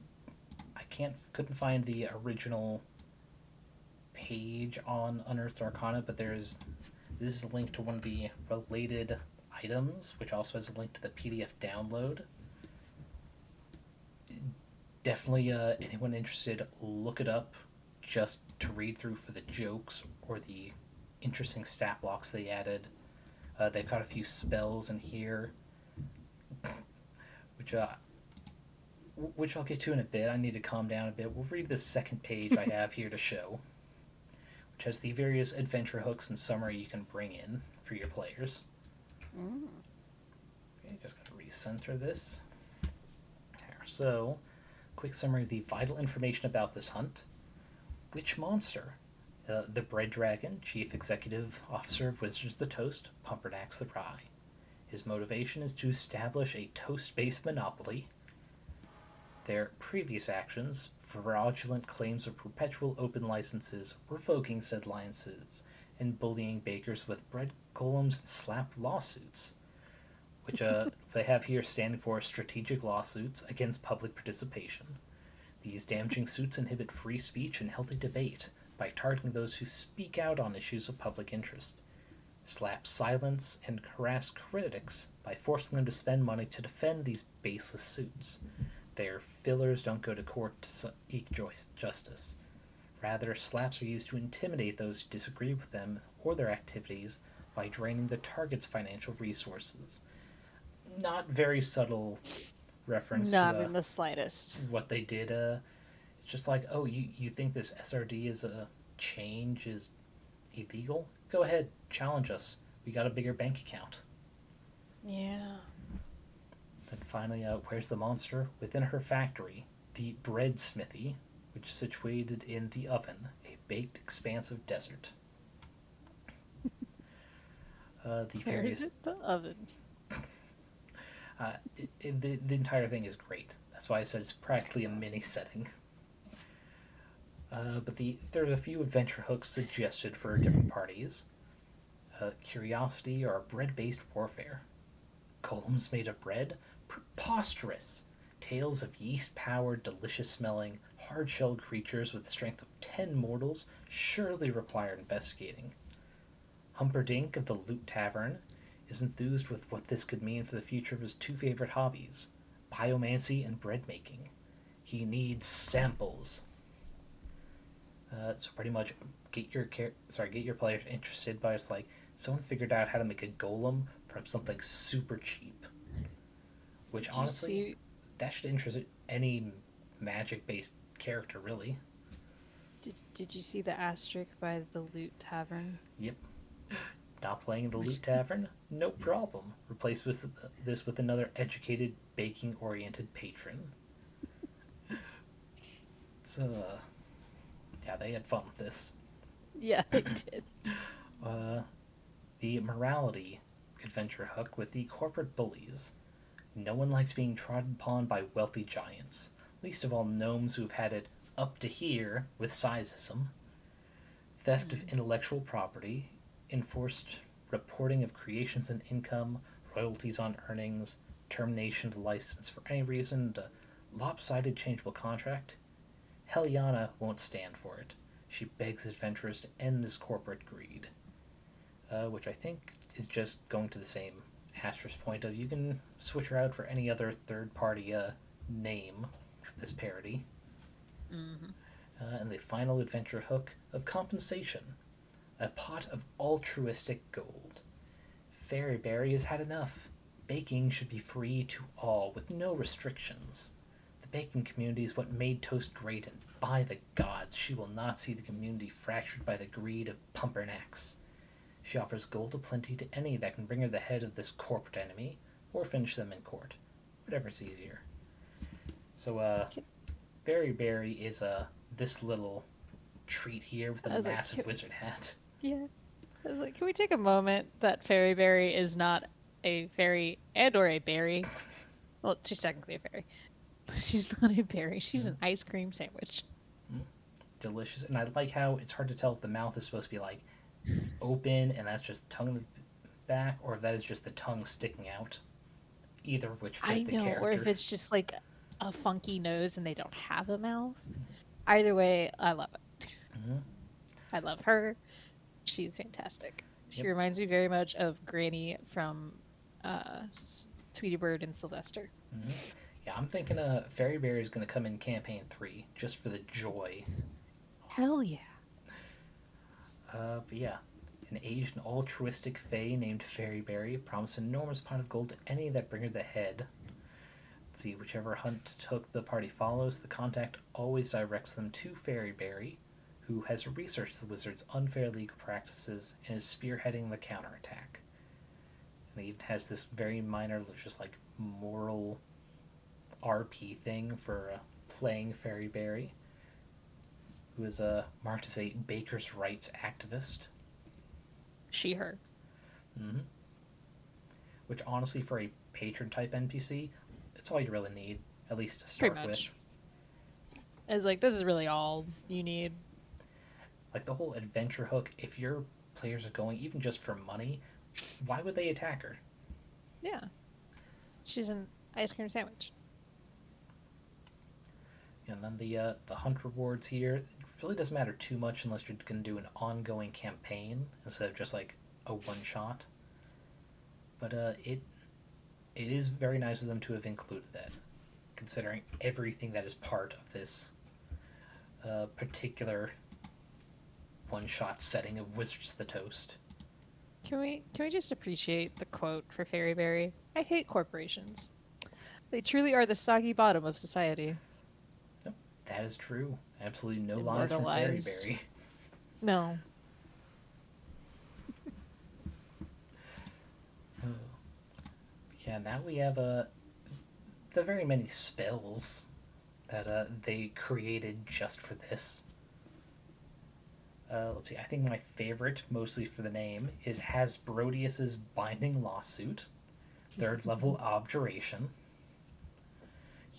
couldn't find the original page on Unearthed Arcana, but this is a link to one of the related items, which also has a link to the PDF download. Definitely, anyone interested, look it up just to read through for the jokes or the interesting stat blocks they added. They've got a few spells in here, which I'll get to in a bit. I need to calm down a bit. We'll read the second page I have here to show, which has the various adventure hooks and summary you can bring in for your players. Okay, just going to recenter this. There. So, quick summary of the vital information about this hunt. Which monster? The Bread Dragon, Chief Executive Officer of Wizards the Toast, Pumpernax the Rye. His motivation is to establish a toast-based monopoly. Their previous actions, fraudulent claims of perpetual open licenses, revoking said licenses, and bullying bakers with bread golems and slap lawsuits, which they have here standing for strategic lawsuits against public participation. These damaging suits inhibit free speech and healthy debate by targeting those who speak out on issues of public interest, slap silence and harass critics by forcing them to spend money to defend these baseless suits. Their fillers don't go to court to seek justice. Rather, slaps are used to intimidate those who disagree with them or their activities by draining the target's financial resources. Not very subtle reference Not to in the slightest. what they did. It's just like, oh, you think this SRD is a change is illegal? Go ahead, challenge us. We got a bigger bank account. Yeah. Then finally, where's the monster? Within her factory, the bread smithy, which is situated in the oven, a baked expanse of desert. Where is it? The oven. The entire thing is great. That's why I said it's practically a mini setting. But there's a few adventure hooks suggested for different parties. Curiosity or bread-based warfare. Golems made of bread? Preposterous! Tales of yeast-powered, delicious-smelling, hard-shelled creatures with the strength of 10 mortals surely require investigating. Humperdinck of the Loot Tavern is enthused with what this could mean for the future of his two favorite hobbies, biomancy and bread making. He needs samples. So pretty much get your players interested by it's like someone figured out how to make a golem from something super cheap. Which Did you honestly, see? that should interest any magic based character really. Did you see the asterisk by the Loot Tavern? Yep. Not playing the Which Loot Tavern? No problem. Replace this with another educated, baking oriented patron. So, yeah, they had fun with this. yeah, they did. The morality adventure hook with the corporate bullies. No one likes being trodden upon by wealthy giants, least of all gnomes who've had it up to here with sizeism. Theft of intellectual property, enforced reporting of creations and income, royalties on earnings, termination of the license for any reason, a lopsided changeable contract. Heliana won't stand for it. She begs adventurers to end this corporate greed, which I think is just going to the same asterisk point of you can switch her out for any other third-party name for this parody. Mm-hmm. And the final adventure hook of compensation, a pot of altruistic gold. Fairyberry has had enough. Baking should be free to all, with no restrictions. The baking community is what made toast great, and by the gods, she will not see the community fractured by the greed of pumpernacks. She offers gold aplenty to any that can bring her the head of this corporate enemy, or finish them in court. Whatever's easier. So, Fairyberry is this little treat here with a massive wizard hat. Yeah. I was like, can we take a moment that Fairyberry is not a fairy and or a berry? Well, she's technically a fairy. But she's not a berry. She's an ice cream sandwich. Delicious. And I like how it's hard to tell if the mouth is supposed to be like open and that's just the tongue in the back, or if that is just the tongue sticking out. Either of which fit the character. Or if it's just like a funky nose and they don't have a mouth. Either way, I love it. Mm-hmm. I love her. She's fantastic. She reminds me very much of Granny from Tweety Bird and Sylvester. Mm-hmm. Yeah, I'm thinking Fairyberry is going to come in campaign 3 just for the joy. Hell yeah. But yeah, an aged and altruistic fae named Fairyberry promised an enormous pot of gold to any that bring her the head. Let's see, whichever hunt hook the party follows, the contact always directs them to Fairyberry, who has researched the wizard's unfair legal practices and is spearheading the counterattack. And he even has this very minor, just like moral RP thing for playing Fairyberry, who is marked as a baker's rights activist. She, her. Mm-hmm. Which honestly, for a patron type NPC, it's all you really need, at least to start with. It's like, this is really all you need. Like the whole adventure hook, if your players are going even just for money, why would they attack her? Yeah. She's an ice cream sandwich. And then the hunt rewards here, it really doesn't matter too much unless you're going to do an ongoing campaign instead of just like a one-shot. But it is very nice of them to have included that, considering everything that is part of this particular one-shot setting of Wizards of the Toast. Can we just appreciate the quote for Fairyberry? I hate corporations. They truly are the soggy bottom of society. Yep, that is true. Absolutely no lies from Fairyberry. No. Yeah, now we have the very many spells that they created just for this. Let's see, I think my favorite, mostly for the name, is Hasbrodius's Binding Lawsuit, 3rd level Objuration.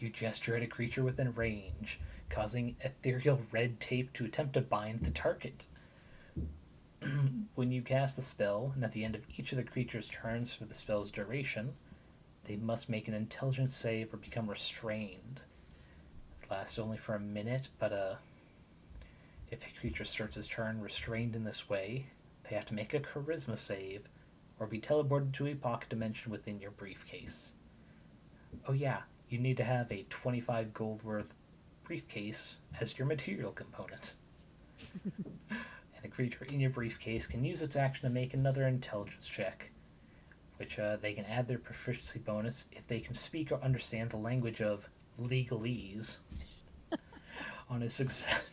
You gesture at a creature within range, causing ethereal red tape to attempt to bind the target. When you cast the spell, and at the end of each of the creature's turns for the spell's duration, they must make an intelligence save or become restrained. It lasts only for a minute, but if a creature starts its turn restrained in this way, they have to make a charisma save or be teleported to a pocket dimension within your briefcase. Oh yeah, you need to have a 25 gold worth briefcase as your material component. And a creature in your briefcase can use its action to make another intelligence check, which they can add their proficiency bonus if they can speak or understand the language of legalese on a success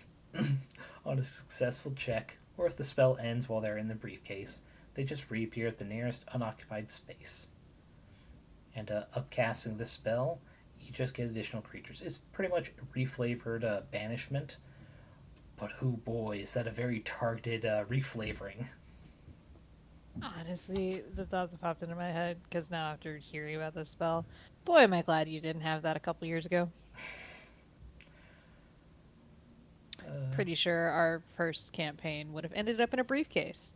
on a successful check, or if the spell ends while they're in the briefcase, they just reappear at the nearest unoccupied space. And upcasting this spell, you just get additional creatures. It's pretty much reflavored banishment, but oh boy, is that a very targeted reflavoring. Honestly, the thought that popped into my head, because now after hearing about this spell, boy, am I glad you didn't have that a couple years ago. Pretty sure our first campaign would have ended up in a briefcase.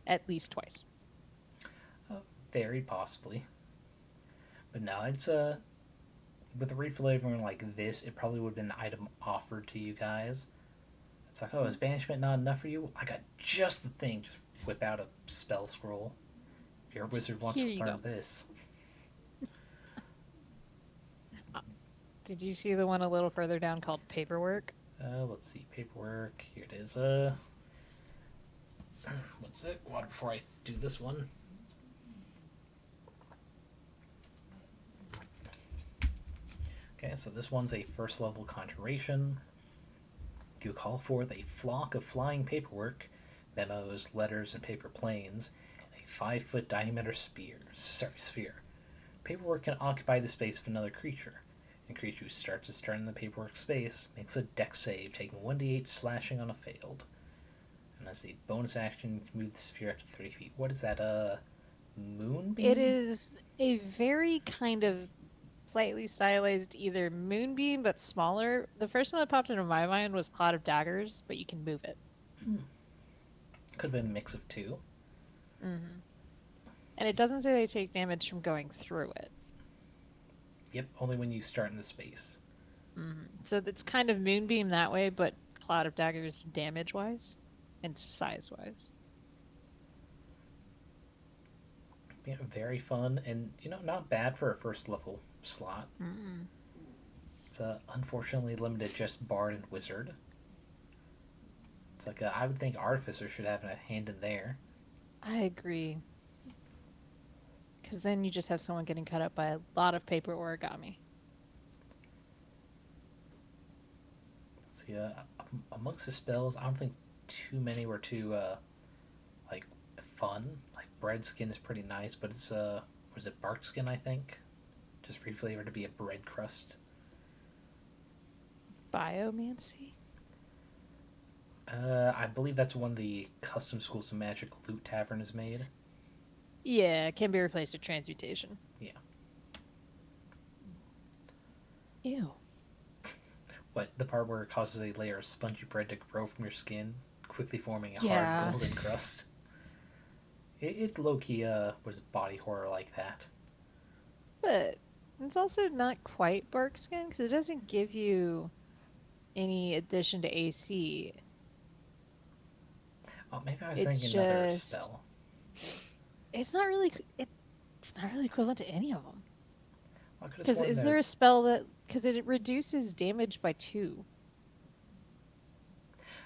At least twice. Very possibly. But no, it's with a reflavoring like this, it probably would have been an item offered to you guys. It's like, oh, is banishment not enough for you? I got just the thing. Just whip out a spell scroll. Your wizard wants to learn this. Did you see the one a little further down called paperwork? Let's see, paperwork. Here it is. What's it? Water before I do this one. Okay, so this one's a first level conjuration. You call forth a flock of flying paperwork, memos, letters, and paper planes, and a 5-foot diameter sphere. Paperwork can occupy the space of another creature. A creature who starts its turn in the paperwork space makes a dex save, taking 1d8 slashing on a failed. And as a bonus action, you can move the sphere up to 3 feet. What is that, moonbeam? It is a very kind of slightly stylized either moonbeam, but smaller. The first one that popped into my mind was Cloud of Daggers, but you can move it. Could have been a mix of two. Mm-hmm. And it doesn't say they take damage from going through it. Yep, only when you start in the space. Mm-hmm. So it's kind of moonbeam that way, but Cloud of Daggers damage-wise and size-wise. Yeah, very fun, and not bad for a first level slot. Mm-mm. It's unfortunately limited just Bard and Wizard. It's like I would think Artificer should have a hand in there. I agree. Because then you just have someone getting cut up by a lot of paper origami. Let's see, amongst the spells, I don't think too many were too fun. Like bread skin is pretty nice, but it's was it bark skin, I think? Just reflavored to be a bread crust. Biomancy? I believe that's one of the custom schools of magic Loot Tavern is made. Yeah, it can be replaced with transmutation. Yeah. Ew. What, the part where it causes a layer of spongy bread to grow from your skin, quickly forming a hard golden crust? It's low-key, body horror like that. But it's also not quite bark skin, because it doesn't give you any addition to AC. Oh, maybe I was thinking another spell. It's not really equivalent to any of them. Because is there a spell that... Because it reduces damage by 2.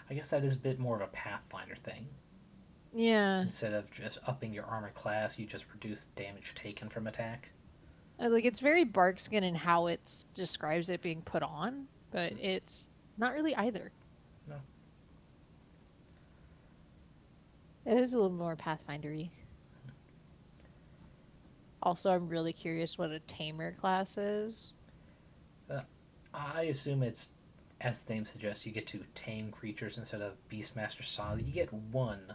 I guess that is a bit more of a Pathfinder thing. Yeah. Instead of just upping your armor class, you just reduce damage taken from attack. I was like, it's very bark skin in how it describes it being put on, but it's not really either. No. It is a little more Pathfinder-y. Also, I'm really curious what a Tamer class is. I assume it's, as the name suggests, you get to tame creatures instead of Beastmaster style. You get one,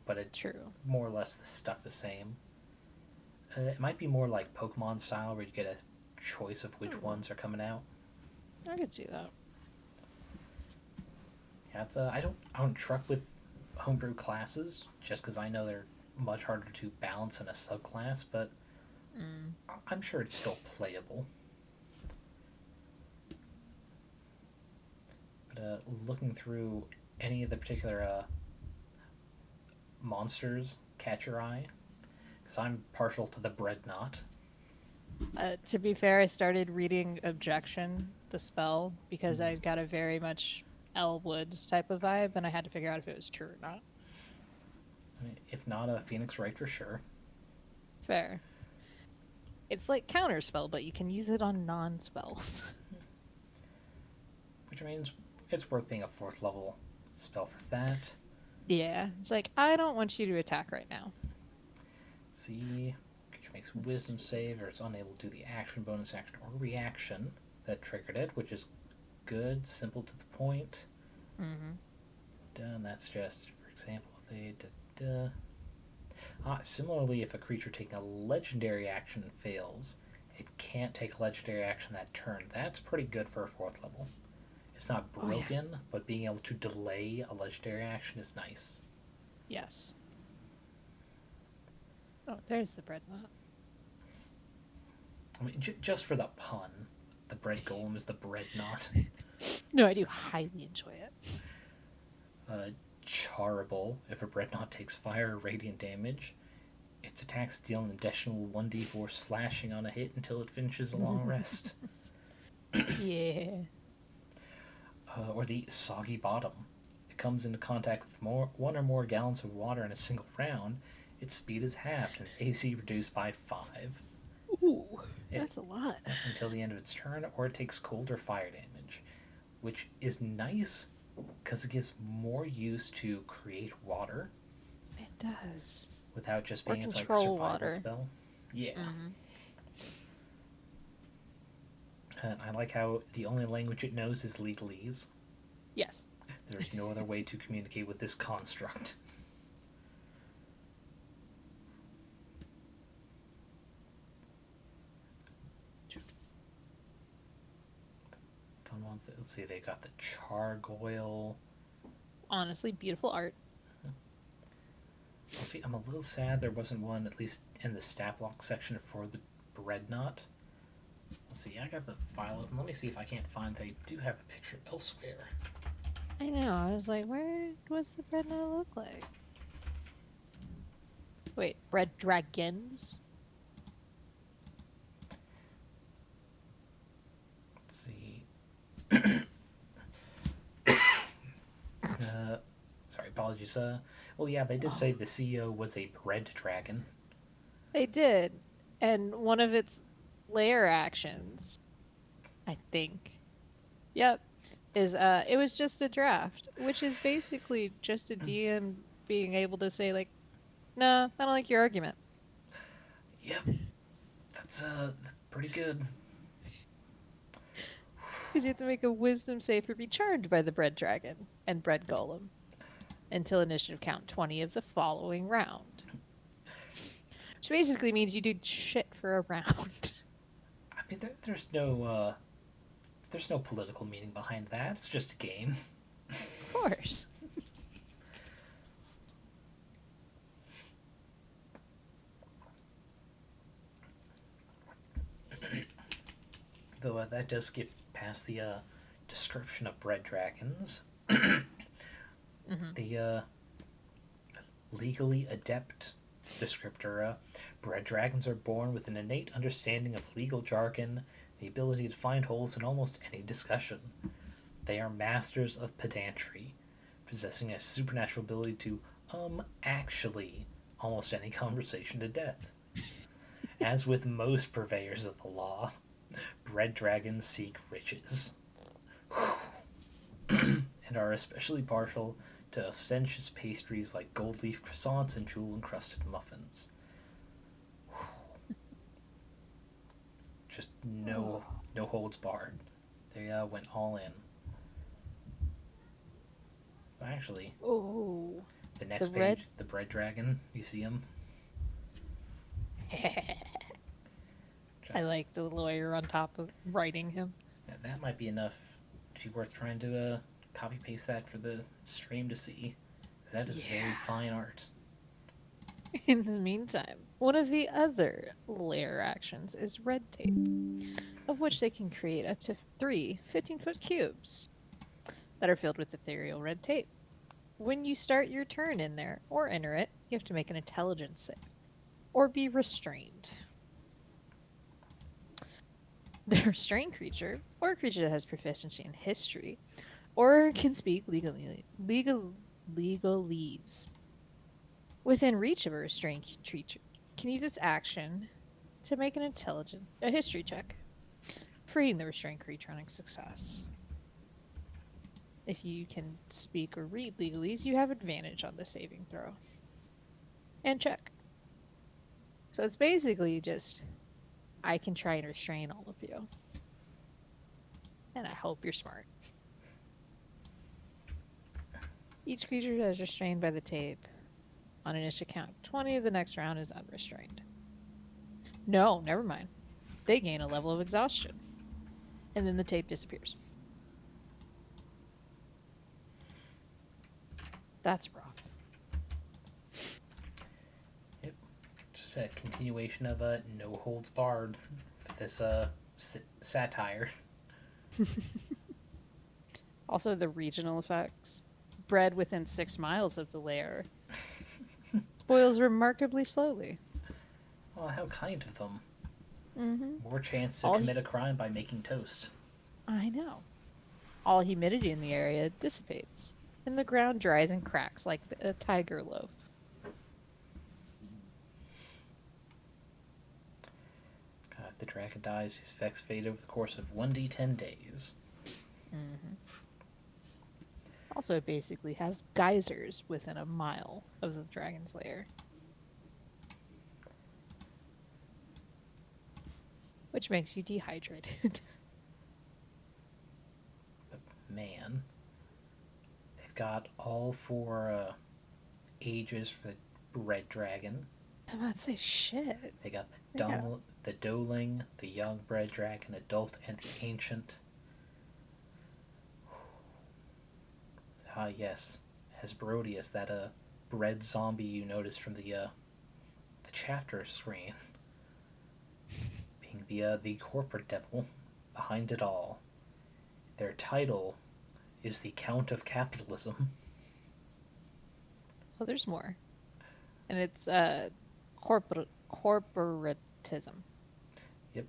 but it's more or less stuck the same. It might be more like Pokemon style, where you get a choice of which ones are coming out. I could see that. Yeah, it's I don't truck with homebrew classes just because I know they're much harder to balance in a subclass, but I'm sure it's still playable. But looking through any of the particular monsters catch your eye, because I'm partial to the Breadnought. To be fair, I started reading Objection, the spell, because I got a very much Elwoods type of vibe, and I had to figure out if it was true or not. I mean, if not, a Phoenix Wright for sure. Fair. It's like counterspell, but you can use it on non-spells. Which means it's worth being a 4th level spell for that. Yeah, it's like, I don't want you to attack right now. See, creature makes wisdom save, or it's unable to do the action, bonus action, or reaction that triggered it, which is good, simple to the point. Done. That's just, for example, similarly, if a creature taking a legendary action fails, it can't take a legendary action that turn. That's pretty good for a 4th level. It's not broken, but being able to delay a legendary action is nice. Yes. Oh, there's the bread knot. I mean, just for the pun, the bread golem is the bread knot. No, I do highly enjoy it. Charable. If a bread knot takes fire or radiant damage, its attacks deal an additional 1d4 slashing on a hit until it finishes a long rest. Yeah. Or the soggy bottom. If it comes into contact with one or more gallons of water in a single round, its speed is halved and its AC reduced by 5. Ooh, that's a lot. Until the end of its turn, or it takes cold or fire damage, which is nice because it gives more use to create water. It does. Without just being its like survival water. spell. Yeah. And I like how the only language it knows is legalese. Yes. There's no other way to communicate with this construct. Fun ones. Let's see, they got the Chargoyle. Honestly, beautiful art. Well, see, I'm a little sad there wasn't one, at least in the stat block section, for the bread knot. Let's see, I got the file open. Let me see if I can't find. They do have a picture elsewhere. I know. I was like, what's the bread knot look like? Wait, bread dragons? Let's see. Sorry, apologies. Well, yeah, they did say the CEO was a bread dragon. They did. And one of its lair actions, I think, yep, is it was just a draft, which is basically just a DM being able to say, like, no, I don't like your argument. Yep. That's pretty good. Because you have to make a wisdom save or be charmed by the bread dragon and bread golem until initiative count 20 of the following round. Which basically means you do shit for a round. I mean, there's no political meaning behind that. It's just a game. Of course. Though that does get past the description of bread dragons. The legally adept descriptor, bread dragons are born with an innate understanding of legal jargon, the ability to find holes in almost any discussion. They are masters of pedantry, possessing a supernatural ability to, actually, almost any conversation to death. As with most purveyors of the law, bread dragons seek riches, and are especially partial to ostentatious pastries like gold leaf croissants and jewel-encrusted muffins. Just no holds barred. They went all in. Actually, the next page, the bread dragon, you see him? I like the lawyer on top of writing him. Yeah, that might be enough to be worth trying to copy paste that for the stream to see, because that is very fine art. In the meantime, one of the other layer actions is red tape, of which they can create up to 3 15-foot cubes that are filled with ethereal red tape. When you start your turn in there, or enter it, you have to make an intelligence save, or be restrained. The restrained creature, or a creature that has proficiency in history, or can speak legalese. Within reach of a restrained creature, can use its action to make a history check, freeing the restrained creature on a success. If you can speak or read legalese, you have advantage on the saving throw. And check. So it's basically just, I can try and restrain all of you. And I hope you're smart. Each creature that is restrained by the tape on initiative count 20 of the next round is unrestrained. No, never mind. They gain a level of exhaustion. And then the tape disappears. That's rough. Yep. Just a continuation of no holds barred for this satire. Also, the regional effects. Bred within 6 miles of the lair spoils remarkably slowly. Oh, how kind of them. Mm-hmm. More chance to commit a crime by making toast. I know. All humidity in the area dissipates, and the ground dries and cracks like a tiger loaf. If the dragon dies, his effects fade over the course of 1d10 days. Mm-hmm. Also, it basically has geysers within a mile of the dragon's lair. Which makes you dehydrated. But man, they've got all 4 ages for the red dragon. I was about to say shit. They got the doeling, the young bred dragon, adult, and the ancient. Ah, yes, Hesperodius, that bred zombie you noticed from the chapter screen, being the corporate devil behind it all. Their title is the Count of Capitalism. Oh, there's more, and it's corporatism. Yep.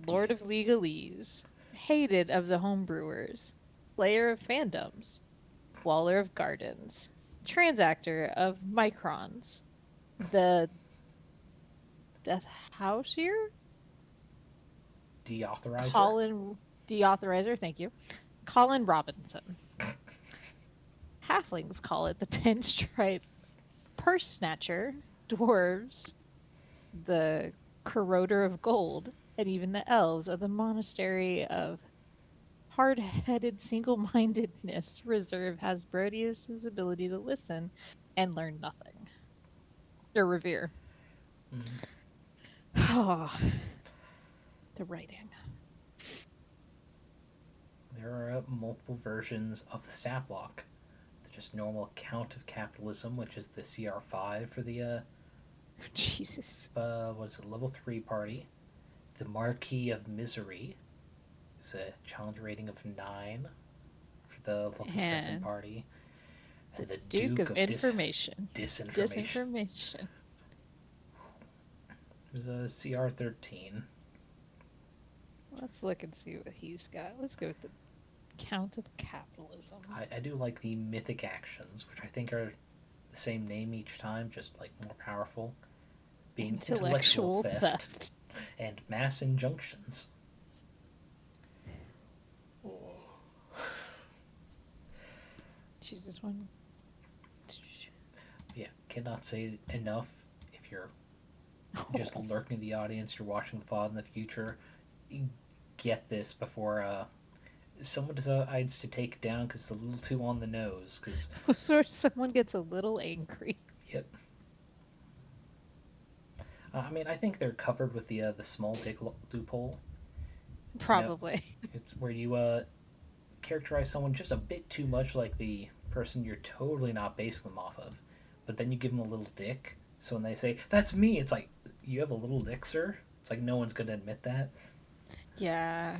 Lord of Legalese, hated of the homebrewers, slayer of fandoms, waller of gardens, transactor of microns, the Death Houseier? Deauthorizer? Deauthorizer, thank you. Colin Robinson. Halflings call it the pinstripe purse snatcher, dwarves, the corroder of gold, and even the elves are the monastery of hard-headed single-mindedness reserve Hasbrodius' ability to listen and learn nothing. Or revere. Oh, the writing. There are multiple versions of the stat block. The just normal Count of Capitalism, which is the CR5 for the Jesus. what is it, level 3 party. The Marquis of Misery, who's a challenge rating of 9 for the level 7 party. And the Duke of Information. Disinformation. There's a CR13. Let's look and see what he's got. Let's go with the Count of Capitalism. I do like the mythic actions, which I think are the same name each time, just like more powerful. Being intellectual theft and mass injunctions. Choose this one. Yeah, cannot say enough. If you're just lurking in the audience, you're watching the VOD in the future, get this before someone decides to take it down because it's a little too on the nose. Or someone gets a little angry. Yep. I mean, I think they're covered with the small dick loophole. Probably. It's where you characterize someone just a bit too much like the person you're totally not basing them off of, but then you give them a little dick. So when they say, "That's me," it's like, you have a little dick, sir? It's like no one's going to admit that. Yeah.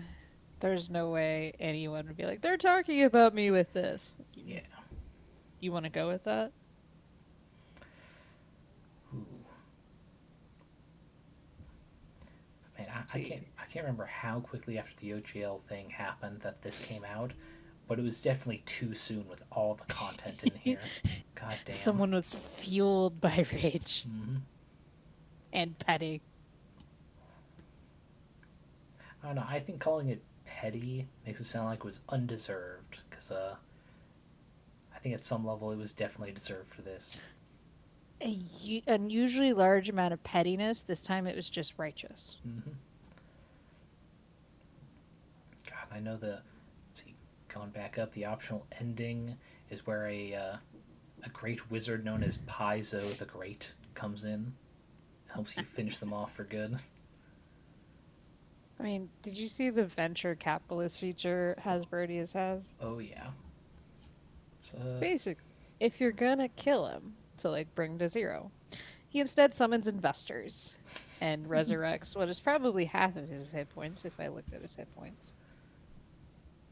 There's no way anyone would be like, they're talking about me with this. Yeah. You want to go with that? Ooh. Man, I can't remember how quickly after the OGL thing happened that this came out, but it was definitely too soon with all the content in here. God damn. Someone was fueled by rage Mm-hmm. and petty. I don't know. I think calling it petty makes it sound like it was undeserved, because I think at some level it was definitely deserved for this. Unusually large amount of pettiness. This time it was just righteous. Mm-hmm. God, I know the. Let's see, going back up, the optional ending is where a great wizard known as Paizo the Great comes in, helps you finish them off for good. I mean, did you see the venture capitalist feature Hasbirdius has? Oh yeah. It's Basically, if you're gonna kill him to like bring to zero, he instead summons investors and resurrects what is probably half of his hit points if I looked at his hit points.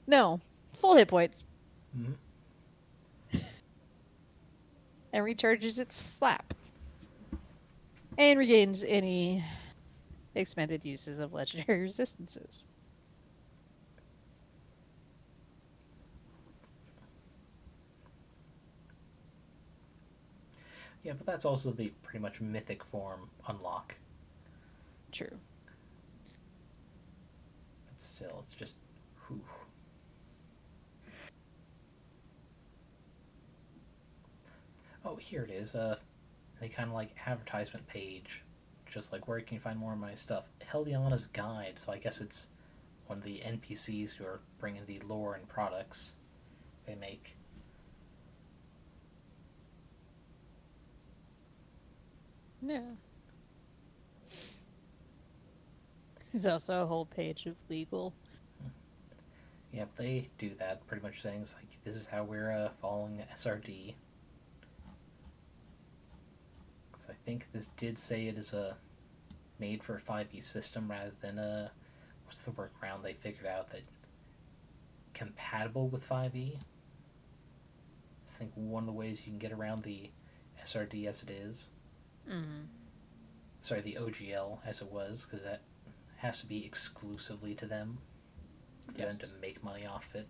No, full hit points. mm-hmm. And recharges its slap. And regains any expended uses of legendary resistances. Yeah, but that's also the pretty much mythic form unlock. True. But still, it's just. Whew. Oh, here it is. They kind of like advertisement page, just like where can you find more of my stuff. Heliana's Guide. So I guess it's one of the NPCs who are bringing the lore and products they make. Yeah. There's also a whole page of legal. Yep, they do that pretty much things like this is how we're following SRD. I think this did say it is made for a 5e system rather than a what's the workaround they figured out that compatible with 5e. I think one of the ways you can get around the SRD as it is. Mm-hmm. Sorry, the OGL as it was, because that has to be exclusively to them for them to make money off it.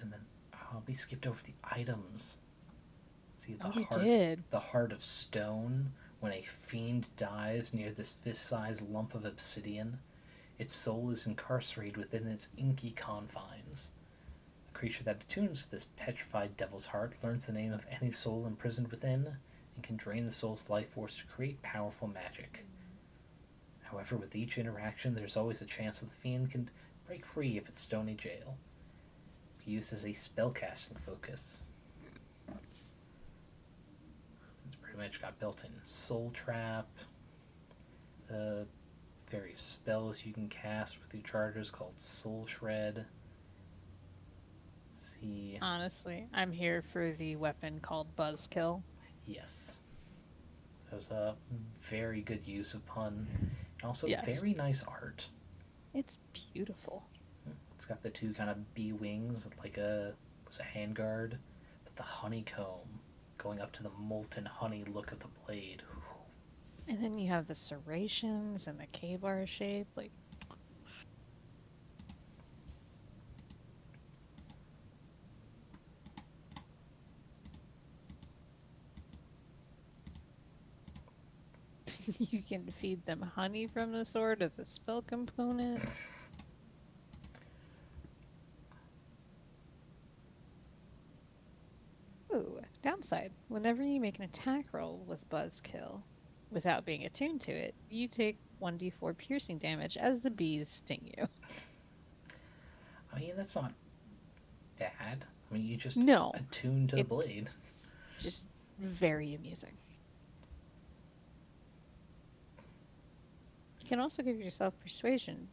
And then we skipped over the items. See the heart of stone. When a fiend dies near this fist-sized lump of obsidian, its soul is incarcerated within its inky confines. A creature that attunes to this petrified devil's heart learns the name of any soul imprisoned within and can drain the soul's life force to create powerful magic. However, with each interaction, there's always a chance that the fiend can break free of its stony jail. Used as a spellcasting focus. It's pretty much got built-in soul trap, various spells you can cast with your charges called soul shred. Let's see. Honestly, I'm here for the weapon called Buzzkill. Yes. That was a very good use of pun. And also very nice art. It's beautiful. It's got the two kind of bee wings, like a handguard, but the honeycomb going up to the molten honey look of the blade. And then you have the serrations and the K-bar shape, like. You can feed them honey from the sword as a spell component. Ooh, downside. Whenever you make an attack roll with Buzzkill, without being attuned to it, you take 1d4 piercing damage as the bees sting you. I mean, that's not bad. I mean, you just attune to the blade. Just very amusing. You can also give yourself persuasion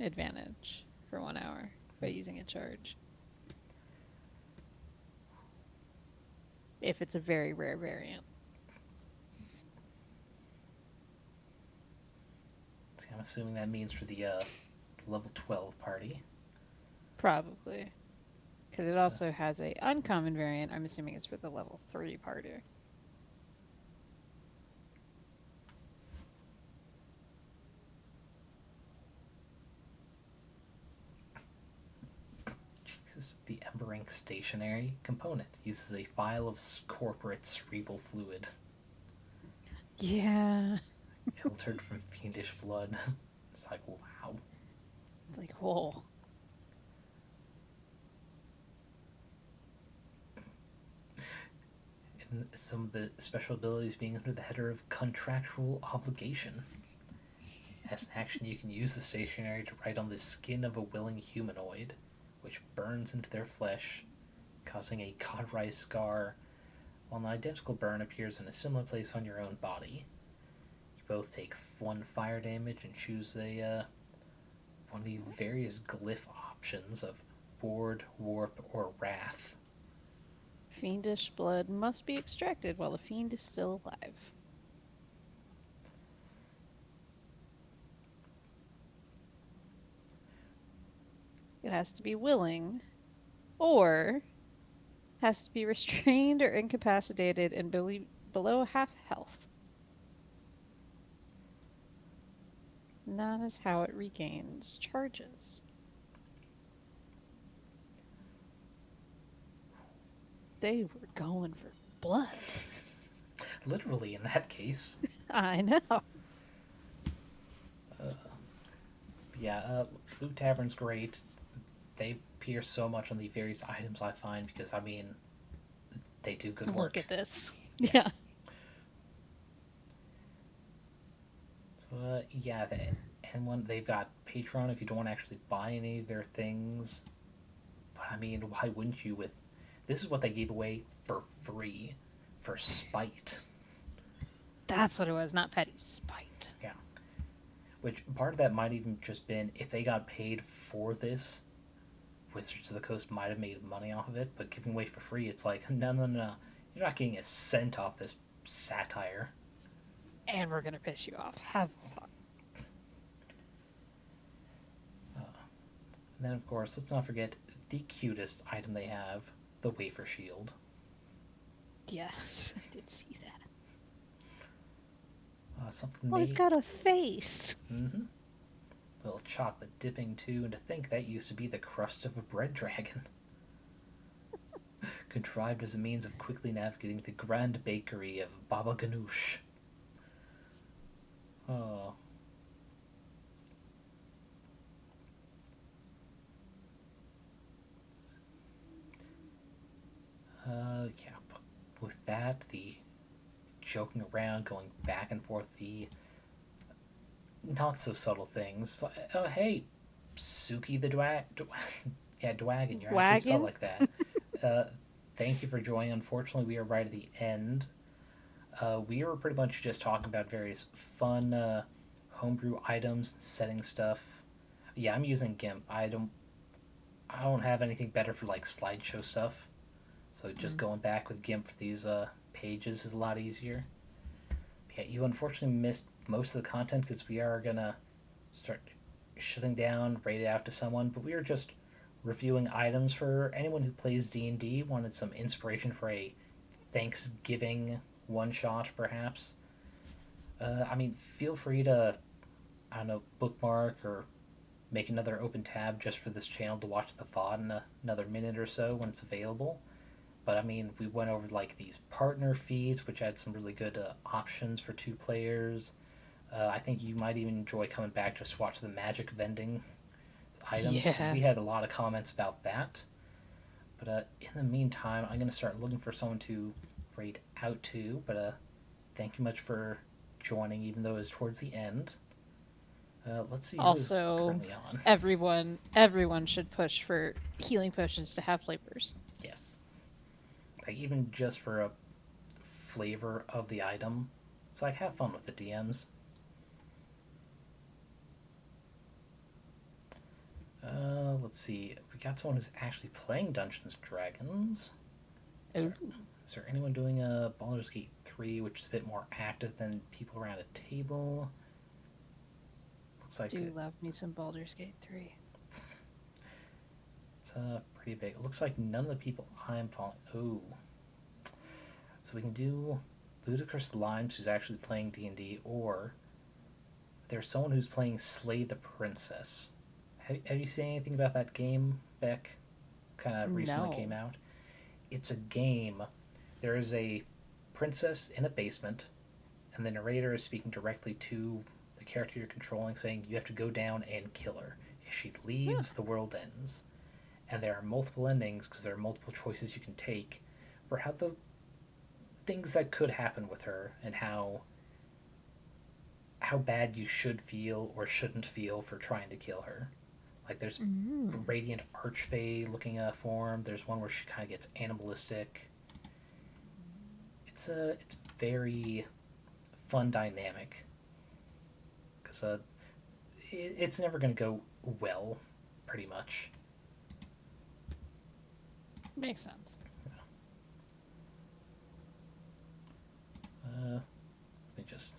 advantage for 1 hour by using a charge. If it's a very rare variant. See, I'm assuming that means for the level 12 party. Probably. Because it also has a uncommon variant. I'm assuming it's for the level 3 party. is the Ember Ink stationary component. Uses a vial of corporate cerebral fluid. Yeah. Filtered from fiendish blood. It's like, wow. Like, whoa. And some of the special abilities being under the header of contractual obligation. As an action, you can use the stationery to write on the skin of a willing humanoid, which burns into their flesh, causing a cauterized scar, while an identical burn appears in a similar place on your own body. You both take 1 fire damage and choose one of the various glyph options of Ward, Warp, or Wrath. Fiendish blood must be extracted while the fiend is still alive. It has to be willing, or has to be restrained or incapacitated and below half health. And that is how it regains charges. They were going for blood. Literally, in that case. I know. Loot Tavern's great. They appear so much on the various items I find because, I mean, they do good work. Look at this. Yeah. So, they've got Patreon if you don't want to actually buy any of their things. But, I mean, why wouldn't you this is what they gave away for free, for spite. That's what it was, not petty spite. Yeah. Which, part of that might even just been, if they got paid for this, Wizards of the Coast might have made money off of it, but giving away for free, it's like, no. You're not getting a cent off this satire. And we're gonna piss you off. Have fun. And then, of course, let's not forget the cutest item they have, the wafer shield. Yes, I did see that. Something Oh, it's got a face. Mm-hmm. Little chocolate dipping, too, and to think that used to be the crust of a bread dragon. Contrived as a means of quickly navigating the grand bakery of Baba Ganoush. Oh. But with that, the joking around, going back and forth, the not so subtle things. Oh, hey, Suki the Dwagon. You're actually spelled like that. Thank you for joining. Unfortunately, we are right at the end. We were pretty much just talking about various fun homebrew items, setting stuff. Yeah, I'm using GIMP. I don't have anything better for like slideshow stuff. So just going back with GIMP for these pages is a lot easier. But yeah, you unfortunately missed most of the content because we are gonna start shutting down, rate it out to someone. But we are just reviewing items for anyone who plays D&D, wanted some inspiration for a Thanksgiving one-shot, perhaps. Feel free to, bookmark or make another open tab just for this channel to watch the VOD in another minute or so when it's available. But, we went over, these partner feeds, which had some really good options for 2 players. I think you might even enjoy coming back just to watch the magic vending items, because we had a lot of comments about that. But in the meantime, I'm going to start looking for someone to rate out to. But thank you much for joining, even though it was towards the end. Let's see who's currently on. Everyone should push for healing potions to have flavors. Yes. Even just for a flavor of the item. So have fun with the DMs. Let's see. We got someone who's actually playing Dungeons & Dragons. Is there anyone doing a Baldur's Gate 3, which is a bit more active than people around a table? Looks like love me some Baldur's Gate 3. It's pretty big. It looks like none of the people I'm following. Oh. So we can do Ludicrous Limes, who's actually playing D&D, or there's someone who's playing Slay the Princess. Have you seen anything about that game, Beck? kind of recently No. came out. It's a game. There is a princess in a basement, and the narrator is speaking directly to the character you're controlling, saying you have to go down and kill her. If she leaves, the world ends. And there are multiple endings because there are multiple choices you can take for how the things that could happen with her and how bad you should feel or shouldn't feel for trying to kill her. Like there's radiant archfey looking form. There's one where she kind of gets animalistic. It's very fun dynamic because it's never going to go well, pretty much. Makes sense. Let me just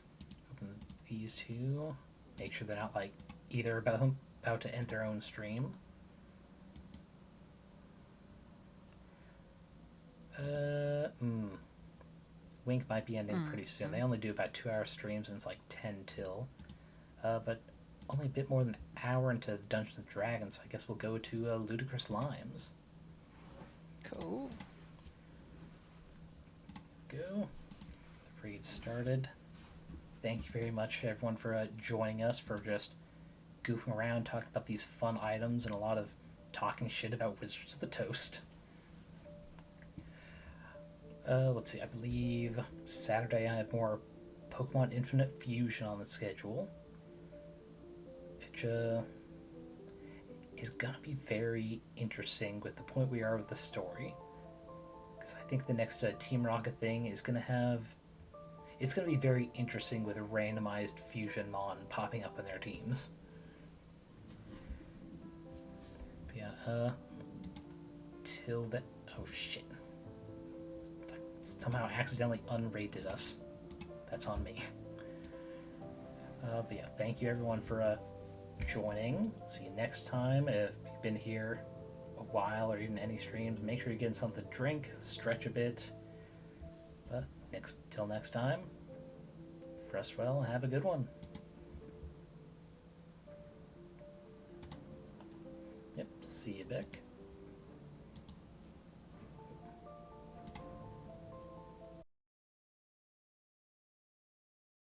open these two. Make sure they're not like either about to end their own stream. Wink might be ending pretty soon. They only do about 2-hour streams, and it's like 10 till. But only a bit more than an hour into Dungeons and Dragons, so I guess we'll go to Ludicrous Limes. Cool. Go. The raid started. Thank you very much, everyone, for joining us, for just goofing around, talking about these fun items, and a lot of talking shit about Wizards of the Toast. Let's see, I believe Saturday I have more Pokemon Infinite Fusion on the schedule. Which is gonna be very interesting with the point we are with the story. Because I think the next Team Rocket thing is gonna have... It's gonna be very interesting with a randomized Fusion Mon popping up in their teams. But yeah, till that... Oh shit. Somehow accidentally unrated us. That's on me. But yeah, thank you everyone for joining. See you next time. If you've been here a while or even any streams, make sure you're getting something to drink, stretch a bit. But till next time, rest well, have a good one. Yep, see you, Beck.